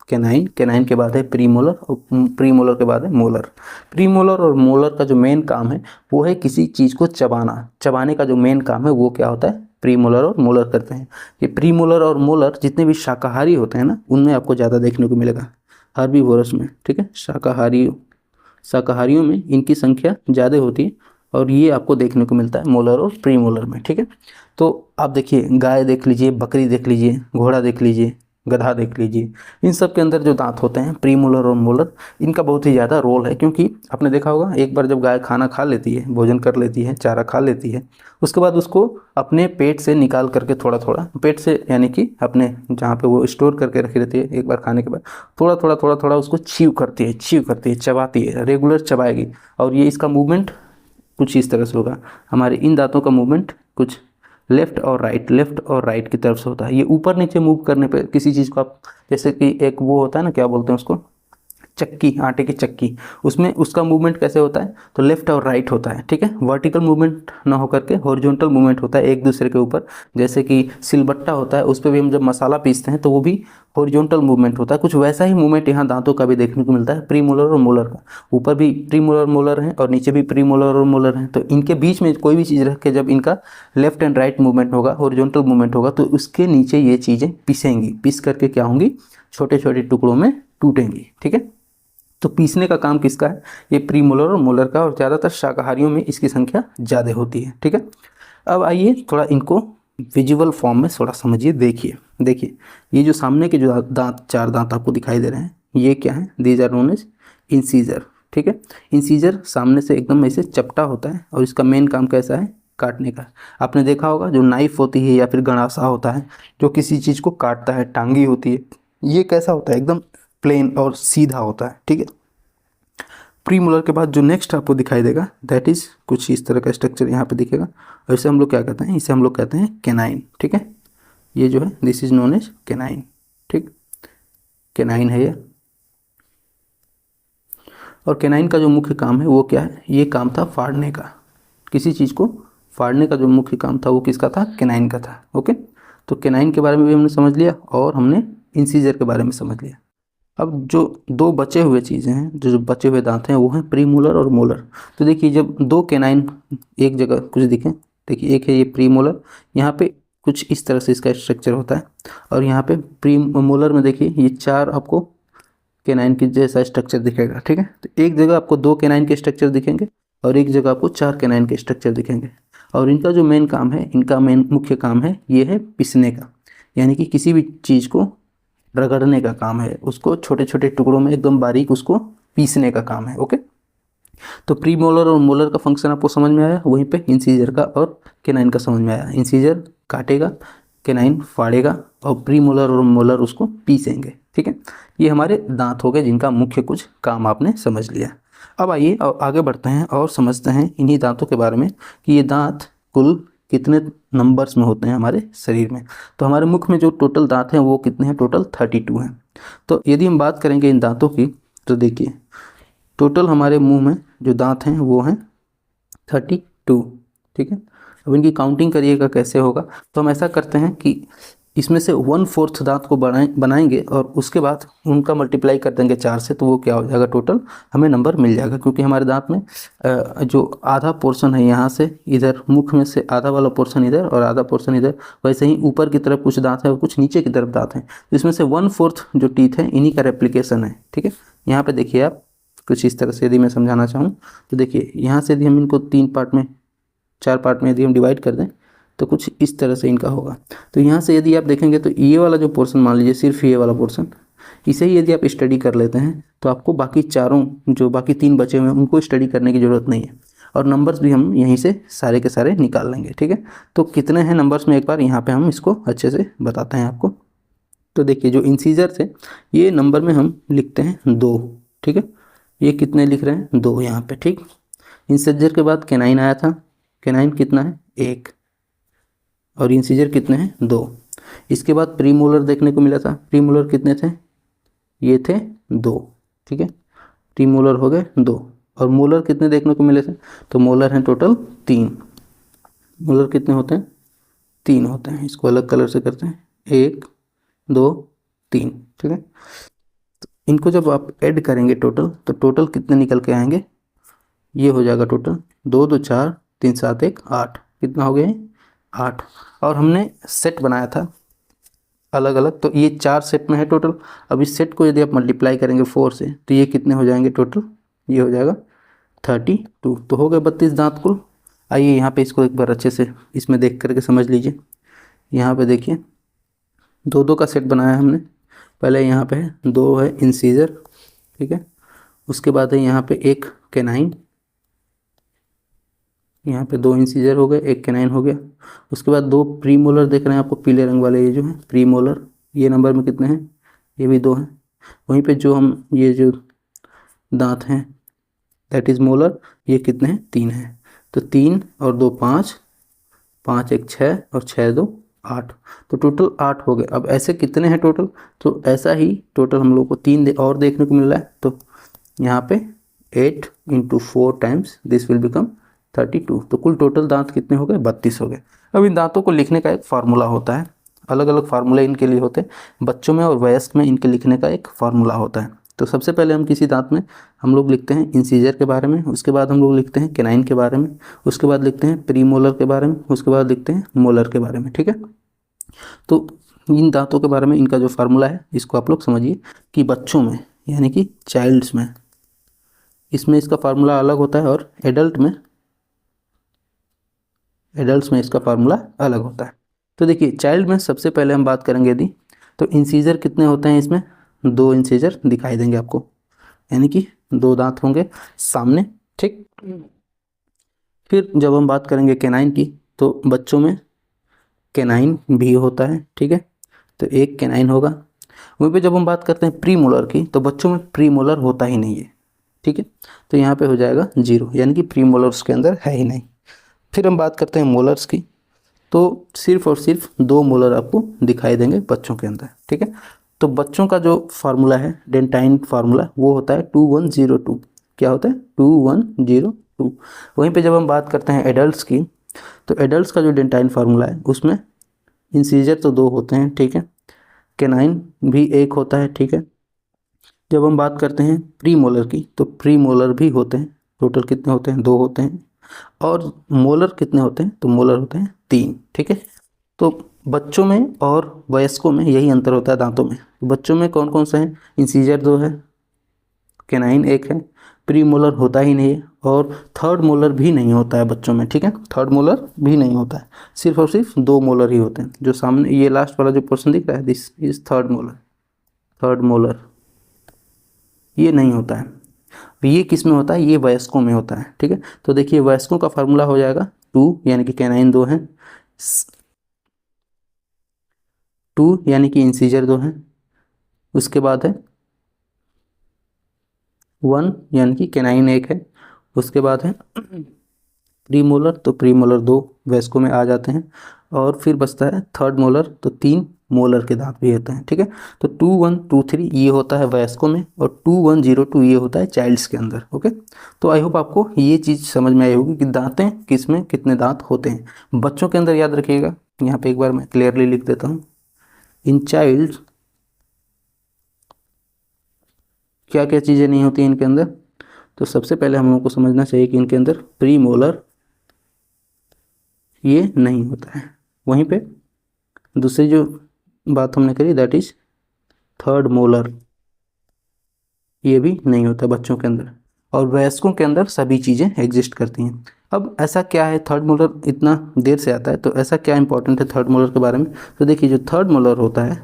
कैनाइन, कैनाइन के बाद है प्रीमोलर, और प्रीमोलर के बाद है मोलर। प्रीमोलर और मोलर का जो मेन काम है वो है किसी चीज़ को चबाना, चबाने का जो मेन काम है वो क्या होता है, प्रीमोलर और मोलर करते हैं। ये प्रीमोलर और मोलर जितने भी शाकाहारी होते हैं ना, उनमें आपको ज़्यादा देखने को मिलेगा, हर्बीवोरस में, ठीक है। शाकाहारियों में इनकी संख्या ज़्यादा होती है, और ये आपको देखने को मिलता है मोलर और प्रीमोलर में, ठीक है। तो आप देखिए, गाय देख लीजिए, बकरी देख लीजिए, घोड़ा देख लीजिए, गधा देख लीजिए, इन सब के अंदर जो दांत होते हैं प्रीमोलर और मोलर, इनका बहुत ही ज़्यादा रोल है। क्योंकि आपने देखा होगा, एक बार जब गाय खाना खा लेती है, भोजन कर लेती है, चारा खा लेती है, उसके बाद उसको अपने पेट से निकाल करके थोड़ा थोड़ा, पेट से यानी कि अपने जहाँ पे वो स्टोर करके रखी रहती है, एक बार खाने के बाद थोड़ा थोड़ा थोड़ा थोड़ा उसको च्यू करती है, च्यू करती है, चबाती है, रेगुलर चबाएगी। और ये इसका मूवमेंट कुछ इस तरह से होगा। हमारे इन दांतों का मूवमेंट कुछ लेफ़्ट और राइट, लेफ़्ट और राइट की तरफ से होता है। ये ऊपर नीचे मूव करने पे किसी चीज़ को आप, जैसे कि एक वो होता है ना, क्या बोलते हैं उसको, चक्की, आटे की चक्की, उसमें उसका मूवमेंट कैसे होता है, तो लेफ़्ट और राइट होता है, ठीक है। वर्टिकल मूवमेंट ना हो करके हॉरिजॉन्टल मूवमेंट होता है एक दूसरे के ऊपर। जैसे कि सिलबट्टा होता है, उस पर भी हम जब मसाला पीसते हैं तो वो भी हॉरिजॉन्टल मूवमेंट होता है। कुछ वैसा ही मूवमेंट यहाँ दांतों का भी देखने को मिलता है, प्रीमोलर और मोलर का। ऊपर भी प्रीमोलर मोलर है और नीचे भी प्रीमोलर और मोलर है। तो इनके बीच में कोई भी चीज़ रख के जब इनका लेफ्ट एंड राइट मूवमेंट होगा, हॉरिजॉन्टल मूवमेंट होगा, तो उसके नीचे ये चीज़ें पिसेंगी, पिस करके क्या होंगी, छोटे छोटे टुकड़ों में टूटेंगी, ठीक है। तो पीसने का काम किसका है, ये प्रीमोलर और मोलर का, और ज़्यादातर शाकाहारियों में इसकी संख्या ज़्यादा होती है, ठीक है। अब आइए थोड़ा इनको विजुअल फॉर्म में थोड़ा समझिए। देखिए देखिए, ये जो सामने के जो दांत, 4 दांत आपको दिखाई दे रहे हैं, ये क्या है, these are known as incisor, ठीक है। इंसीजर सामने से एकदम ऐसे चपटा होता है, और इसका मेन काम कैसा है, काटने का। आपने देखा होगा जो नाइफ होती है या फिर गणासा होता है जो किसी चीज़ को काटता है, टांगी होती है, ये कैसा होता है, एकदम प्लेन और सीधा होता है, ठीक है। प्रीमोलर के बाद जो नेक्स्ट आपको दिखाई देगा दैट इज़ कुछ इस तरह का स्ट्रक्चर यहाँ पे दिखेगा, और इसे हम लोग क्या कहते हैं, इसे हम लोग कहते हैं कैनाइन, ठीक है। ये जो है this is known as canine, ठीक, कैनाइन है ये। और कैनाइन का जो मुख्य काम है वो क्या है, ये काम था फाड़ने का, किसी चीज़ को फाड़ने का जो मुख्य काम था वो किसका था, कैनाइन का था, ओके। तो कैनाइन के बारे में भी हमने समझ लिया, और हमने इंसीजर के बारे में समझ लिया। अब जो 2 बचे हुए चीज़ें हैं, जो बचे हुए दांत हैं, वो हैं प्रीमोलर और मोलर। तो देखिए, जब 2 कैनाइन एक जगह कुछ दिखें, देखिए एक है ये प्रीमोलर, यहाँ पे कुछ इस तरह से इसका स्ट्रक्चर होता है, और यहाँ पे प्रीमोलर में देखिए ये 4 आपको कैनाइन की जैसा स्ट्रक्चर दिखेगा, ठीक है। तो एक जगह आपको 2 कैनाइन के स्ट्रक्चर दिखेंगे, और एक जगह आपको 4 कैनाइन के स्ट्रक्चर दिखेंगे। और इनका जो मेन काम है, इनका मेन मुख्य काम है, ये है पिसने का, यानी कि किसी भी चीज़ को रगड़ने का काम है, उसको छोटे छोटे टुकड़ों में एकदम बारीक उसको पीसने का काम है, ओके। तो प्रीमोलर और मोलर का फंक्शन आपको समझ में आया, वहीं पे इंसीजर का और कैनाइन का समझ में आया। इंसीजर काटेगा, कैनाइन फाड़ेगा, और प्रीमोलर और मोलर उसको पीसेंगे, ठीक है। ये हमारे दांत हो गए जिनका मुख्य कुछ काम आपने समझ लिया। अब आइए और आगे बढ़ते हैं और समझते हैं इन्हीं दांतों के बारे में कि ये दांत कुल कितने नंबर्स में होते हैं हमारे शरीर में। तो हमारे मुख में जो टोटल दांत हैं वो कितने हैं, टोटल 32 हैं। तो यदि हम बात करेंगे इन दांतों की, तो देखिए टोटल हमारे मुंह में जो दांत हैं वो हैं 32। ठीक है, अब इनकी काउंटिंग करिएगा कैसे होगा। तो हम ऐसा करते हैं कि इसमें से 1/4 दांत को बनाएंगे और उसके बाद उनका मल्टीप्लाई कर देंगे 4 से, तो वो क्या हो जाएगा, टोटल हमें नंबर मिल जाएगा। क्योंकि हमारे दांत में जो आधा पोर्शन है यहाँ से इधर, मुख में से आधा वाला पोर्शन इधर और आधा पोर्शन इधर, वैसे ही ऊपर की तरफ कुछ दांत है और कुछ नीचे की तरफ दांत हैं। तो इसमें से 1/4 जो टीथ है इन्हीं का रेप्लिकेशन है। ठीक है, यहाँ पर देखिए आप कुछ इस तरह से यदि मैं समझाना चाहूँ तो देखिए यहाँ से यदि हम इनको 3 पार्ट में, 4 पार्ट में यदि हम डिवाइड कर दें तो कुछ इस तरह से इनका होगा। तो यहाँ से यदि आप देखेंगे तो ये वाला जो पोर्शन, मान लीजिए सिर्फ ये वाला पोर्शन, इसे ही यदि आप स्टडी कर लेते हैं तो आपको बाकी चारों जो बाकी 3 बचे हुए हैं उनको स्टडी करने की ज़रूरत नहीं है, और नंबर्स भी हम यहीं से सारे के सारे निकाल लेंगे। ठीक है, तो कितने हैं नंबर्स में एक बार यहाँ पे हम इसको अच्छे से बताते हैं आपको। तो देखिए जो इंसीजर थे ये नंबर में हम लिखते हैं 2। ठीक है, ये कितने लिख रहे हैं, 2 यहाँ पे। ठीक, इंसीजर के बाद कैनाइन आया था, कैनाइन कितना है, 1, और इंसीजर कितने हैं, 2। इसके बाद प्रीमोलर देखने को मिला था, प्रीमोलर कितने थे, ये थे 2। ठीक है, प्रीमोलर हो गए 2, और मोलर कितने देखने को मिले थे, तो मोलर हैं टोटल 3। मोलर कितने होते हैं, 3 होते हैं। इसको अलग कलर से करते हैं, 1 2 3। ठीक है, तो इनको जब आप ऐड करेंगे टोटल, तो टोटल कितने निकल के आएंगे, ये हो जाएगा टोटल 2 2 4 3 7 1 8। कितना हो गया, 8। और हमने सेट बनाया था अलग अलग, तो ये 4 सेट में है टोटल। अब इस सेट को यदि आप मल्टीप्लाई करेंगे 4 से तो ये कितने हो जाएंगे टोटल, ये हो जाएगा 32। तो हो गए 32 दांत कुल। आइए यहाँ पे इसको एक बार अच्छे से इसमें देख करके समझ लीजिए। यहाँ पे देखिए 2 2 का सेट बनाया हमने। पहले यहाँ पे है 2 है इंसीजर, ठीक है, उसके बाद है यहाँ पे एक कैनाइन, यहाँ पे 2 इंसीजर हो गए, एक कैनाइन हो गया। उसके बाद 2 प्रीमोलर देख रहे हैं आपको पीले रंग वाले, ये जो है प्रीमोलर, ये नंबर में कितने हैं, ये भी 2 हैं। वहीं पे जो हम ये जो दांत हैं दैट इज़ मोलर, ये कितने हैं, 3 हैं। तो 3 और 2 5, 5 1 6 और 6 2 8, तो टोटल 8 हो गए। अब ऐसे कितने हैं टोटल, तो ऐसा ही टोटल हम लोग को 3 और देखने को मिल रहा है। तो यहाँ पे 8 × 4 टाइम्स दिस विल बिकम 32। तो कुल टोटल दांत कितने हो गए, 32 हो गए। अब इन दांतों को लिखने का एक फार्मूला होता है, अलग अलग फार्मूले इनके लिए होते हैं, बच्चों में और वयस्क में इनके लिखने का एक फार्मूला होता है। तो सबसे पहले हम किसी दांत में हम लोग लिखते हैं इंसीजर के बारे में, उसके बाद हम लोग लिखते हैं कैनाइन के बारे में, उसके बाद लिखते हैं प्रीमोलर के बारे में, उसके बाद लिखते हैं मोलर के बारे में। ठीक है, तो इन दांतों के बारे में इनका जो फार्मूला है इसको आप लोग समझिए कि बच्चों में यानी कि चाइल्ड्स में इसमें इसका फार्मूला अलग होता है, और एडल्ट्स में इसका फार्मूला अलग होता है। तो देखिए चाइल्ड में सबसे पहले हम बात करेंगे यदि, तो इंसीजर कितने होते हैं, इसमें 2 इंसीजर दिखाई देंगे आपको, यानी कि 2 दांत होंगे सामने। ठीक, फिर जब हम बात करेंगे कैनाइन की, तो बच्चों में कैनाइन भी होता है। ठीक है, तो एक कैनाइन होगा। वहीं पे जब हम बात करते हैं प्री मोलर की, तो बच्चों में प्री मोलर होता ही नहीं है। ठीक है, तो यहाँ पे हो जाएगा 0, यानी कि प्री मोलर उसके अंदर है ही नहीं। फिर हम बात करते हैं मोलर्स की, तो सिर्फ और सिर्फ 2 मोलर आपको दिखाई देंगे बच्चों के अंदर। ठीक है, तो बच्चों का जो फार्मूला है डेंटाइन फार्मूला, वो होता है 2102। क्या होता है, 2102। वहीं पे जब हम बात करते हैं एडल्ट्स की, तो एडल्ट्स का जो डेंटाइन फार्मूला है उसमें इंसीजर तो 2 होते हैं। ठीक है, कैनाइन भी 1 होता है। ठीक है, जब हम बात करते हैं प्री मोलर की, तो प्री मोलर भी होते हैं। टोटल कितने होते हैं, 2 होते हैं। और मोलर कितने होते हैं, तो मोलर होते हैं 3। ठीक है, तो बच्चों में और वयस्कों में यही अंतर होता है दांतों में। बच्चों में कौन कौन से हैं, इंसीजर 2 है, कैनाइन 1 है, प्री मोलर होता ही नहीं है, और थर्ड मोलर भी नहीं होता है बच्चों में। ठीक है, थर्ड मोलर भी नहीं होता है, सिर्फ और सिर्फ 2 मोलर ही होते हैं। जो सामने ये लास्ट वाला जो पोर्शन दिख रहा है, this is third molar, third molar ये नहीं होता है। ये किस में होता है, ये वयस्कों में होता है। ठीक है, तो देखिए वयस्कों का फार्मूला हो जाएगा 2, यानी कि कैनाइन 2 है, 2 यानी कि इंसीजर 2 है, उसके बाद है 1 यानी कि कैनाइन 1 है, उसके बाद है प्रीमोलर, तो प्रीमोलर 2 वयस्कों में आ जाते हैं। और फिर बचता है थर्ड मोलर, तो 3 मोलर के दांत भी होते हैं, ठीक है। तो 2 1 2 3 ये होता है वयस्कों में, और 2 1 0 2 ये होता है चाइल्ड्स के अंदर। ओके, तो आई होप आपको ये चीज़ समझ में आई होगी कि दांतें किस में कितने दांत होते हैं। बच्चों के अंदर याद रखिएगा, यहाँ पे एक बार मैं क्लियरली लिख देता हूँ, इन चाइल्ड क्या क्या चीज़ें नहीं होती इनके अंदर। तो सबसे पहले हम लोगों को समझना चाहिए कि इनके अंदर प्री मोलर ये नहीं होता है। वहीं पे दूसरी जो बात हमने करी दैट इज थर्ड मोलर, ये भी नहीं होता बच्चों के अंदर। और वयस्कों के अंदर सभी चीज़ें एग्जिस्ट करती हैं। अब ऐसा क्या है, थर्ड मोलर इतना देर से आता है, तो ऐसा क्या इंपॉर्टेंट है थर्ड मोलर के बारे में। तो देखिए जो थर्ड मोलर होता है,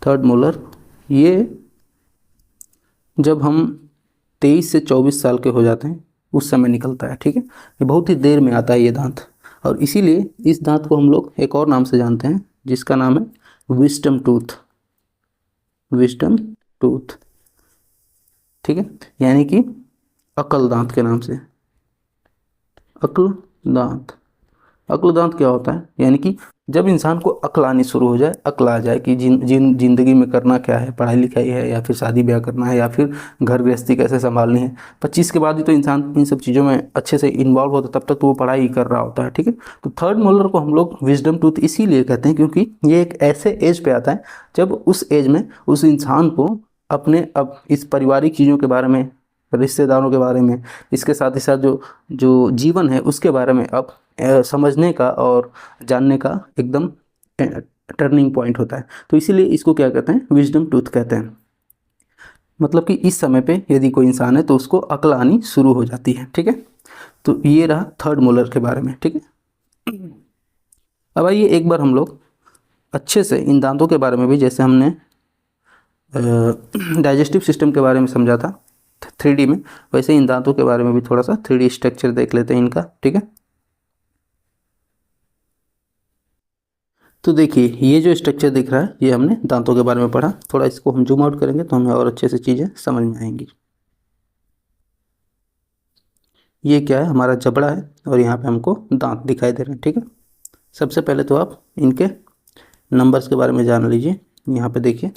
थर्ड मोलर ये जब हम 23 से 24 साल के हो जाते हैं उस समय निकलता है, ठीक है। ये बहुत ही देर में आता है ये दांत, और इसीलिए इस दांत को हम लोग एक और नाम से जानते हैं जिसका नाम है विस्डम टूथ, विस्डम टूथ, ठीक है। यानी कि अक्ल दांत के नाम से, अक्ल दांत। अक्ल दांत क्या होता है, यानी कि जब इंसान को अक्ल आनी शुरू हो जाए, अक्ल आ जाए कि जिंदगी में करना क्या है, पढ़ाई लिखाई है या फिर शादी ब्याह करना है या फिर घर गृहस्थी कैसे संभालनी है। 25 के बाद ही तो इंसान इन सब चीज़ों में अच्छे से इन्वॉल्व होता है, तब तक तो वो पढ़ाई ही कर रहा होता है, ठीक है। तो थर्ड मोलर को हम लोग विजडम टूथ इसीलिए कहते हैं क्योंकि ये एक ऐसे एज पे आता है जब उस एज में उस इंसान को अपने अब इस पारिवारिक चीज़ों के बारे में, रिश्तेदारों के बारे में, इसके साथ ही साथ जो जो जीवन है उसके बारे में अब समझने का और जानने का एकदम टर्निंग पॉइंट होता है। तो इसीलिए इसको क्या कहते हैं, विजडम टूथ कहते हैं। मतलब कि इस समय पे यदि कोई इंसान है तो उसको अक्ल आनी शुरू हो जाती है, ठीक है। तो ये रहा थर्ड मोलर के बारे में, ठीक है। अब आइए एक बार हम लोग अच्छे से इन दांतों के बारे में भी, जैसे हमने डाइजेस्टिव सिस्टम के बारे में समझा था 3D में, वैसे इन दांतों के बारे में भी थोड़ा सा 3D स्ट्रक्चर देख लेते हैं इनका, ठीक है। तो देखिए ये जो स्ट्रक्चर दिख रहा है ये हमने दांतों के बारे में पढ़ा। थोड़ा इसको हम जूम आउट करेंगे तो हमें और अच्छे से चीज़ें समझ में आएंगी। ये क्या है, हमारा जबड़ा है और यहाँ पे हमको दांत दिखाई दे रहे हैं, ठीक है। सबसे पहले तो आप इनके नंबर्स के बारे में जान लीजिए। यहाँ पे देखिए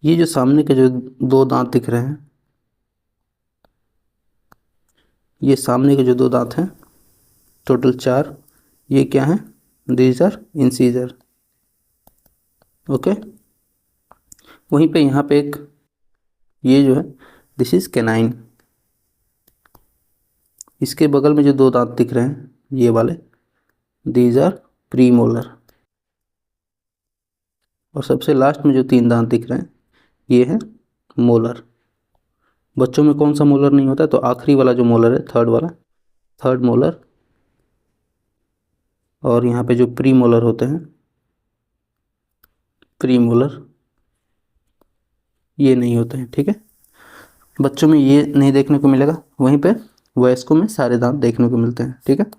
ये जो सामने के जो 2 दांत दिख रहे हैं, ये सामने के जो 2 दांत हैं, टोटल 4, ये क्या है, दीज आर इंसीजर। ओके, वहीं पे यहाँ पे एक ये जो है दिस इज कैनाइन। इसके बगल में जो 2 दांत दिख रहे हैं ये वाले, दीज आर प्रीमोलर। और सबसे लास्ट में जो 3 दांत दिख रहे हैं ये है मोलर। बच्चों में कौन सा मोलर नहीं होता है, तो आखिरी वाला जो मोलर है थर्ड वाला, थर्ड मोलर। और यहाँ पे जो प्री मोलर होते हैं, प्री मोलर ये नहीं होते हैं, ठीक है। बच्चों में ये नहीं देखने को मिलेगा, वहीं पे वयस्कों में सारे दांत देखने को मिलते हैं, ठीक है।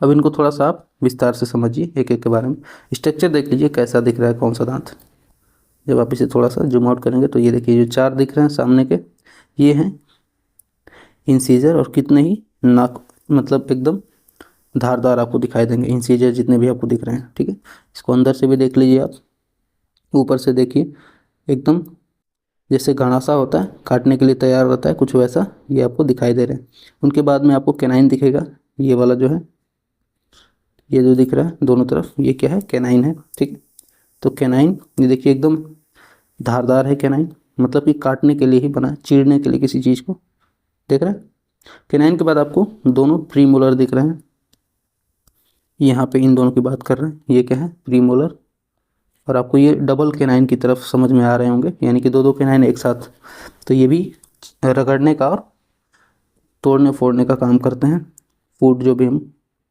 अब इनको थोड़ा सा आप विस्तार से समझिए एक एक के बारे में। स्ट्रक्चर देख लीजिए कैसा दिख रहा है, कौन सा दांत। जब आप इसे थोड़ा सा जूम आउट करेंगे तो ये देखिए जो 4 दिख रहे हैं सामने के, ये हैं इंसीजर। और कितने ही नाक, मतलब एकदम धारदार आपको दिखाई देंगे इंसीजर जितने भी आपको दिख रहे हैं, ठीक है। इसको अंदर से भी देख लीजिए आप, ऊपर से देखिए एकदम जैसे घनासा होता है काटने के लिए तैयार रहता है, कुछ वैसा ये आपको दिखाई दे रहे हैं। उनके बाद में आपको कैनाइन दिखेगा, ये वाला जो है, ये जो दिख रहा है दोनों तरफ, ये क्या है, कैनाइन है, ठीक है। तो कैनाइन ये देखिए एकदम धारदार है कैनाइन, मतलब कि काटने के लिए ही बना है, चीरने के लिए किसी चीज़ को, देख रहे हैं। कैनाइन के बाद आपको दोनों प्रीमोलर दिख रहे हैं, यहाँ पे इन दोनों की बात कर रहे हैं, ये क्या है, प्रीमोलर। और आपको ये डबल कैनाइन की तरफ समझ में आ रहे होंगे, यानी कि 2 कैनाइन एक साथ, तो ये भी रगड़ने का और तोड़ने फोड़ने का काम करते हैं, फूड जो भी हम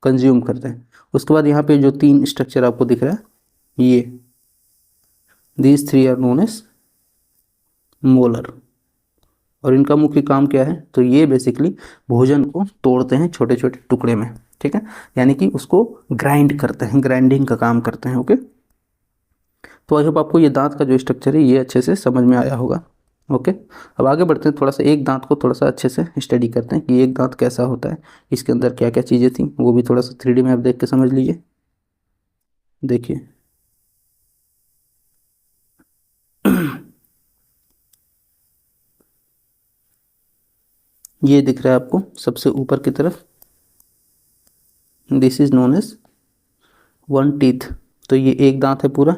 कंज्यूम करते हैं। उसके बाद यहाँ पे जो 3 स्ट्रक्चर आपको दिख रहा है ये, these 3 are known as molar. और इनका मुख्य काम क्या है, तो ये बेसिकली भोजन को तोड़ते हैं छोटे छोटे टुकड़े में, ठीक है। यानी कि उसको ग्राइंड करते हैं, ग्राइंडिंग का काम करते हैं, ओके। तो आई होप आपको ये दांत का जो स्ट्रक्चर है ये अच्छे से समझ में आया होगा। ओके, अब आगे बढ़ते हैं, थोड़ा सा एक दांत को थोड़ा सा अच्छे से स्टडी करते हैं कि एक दांत कैसा होता है, इसके अंदर क्या क्या चीज़ें थी, वो भी थोड़ा सा 3D मैप देख के समझ लीजिए। देखिए ये दिख रहा है आपको सबसे ऊपर की तरफ, this is known as one teeth. तो ये एक दांत है पूरा,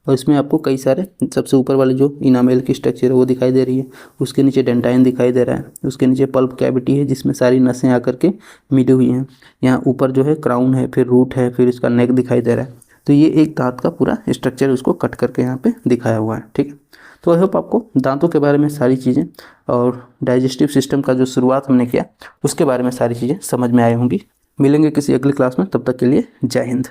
और इसमें आपको कई सारे, सबसे ऊपर वाले जो इनामेल की स्ट्रक्चर है वो दिखाई दे रही है, उसके नीचे डेंटाइन दिखाई दे रहा है, उसके नीचे पल्प कैविटी है जिसमें सारी नसें आकर के मिली हुई हैं, यहाँ ऊपर जो है क्राउन है, फिर रूट है, फिर इसका नेक दिखाई दे रहा है। तो ये एक दांत का पूरा स्ट्रक्चर उसको कट करके यहाँ पे दिखाया हुआ है। ठीक है, तो आई होप आपको दांतों के बारे में सारी चीज़ें और डाइजेस्टिव सिस्टम का जो शुरुआत हमने किया उसके बारे में सारी चीज़ें समझ में आई होंगी। मिलेंगे किसी अगली क्लास में, तब तक के लिए जय हिंद।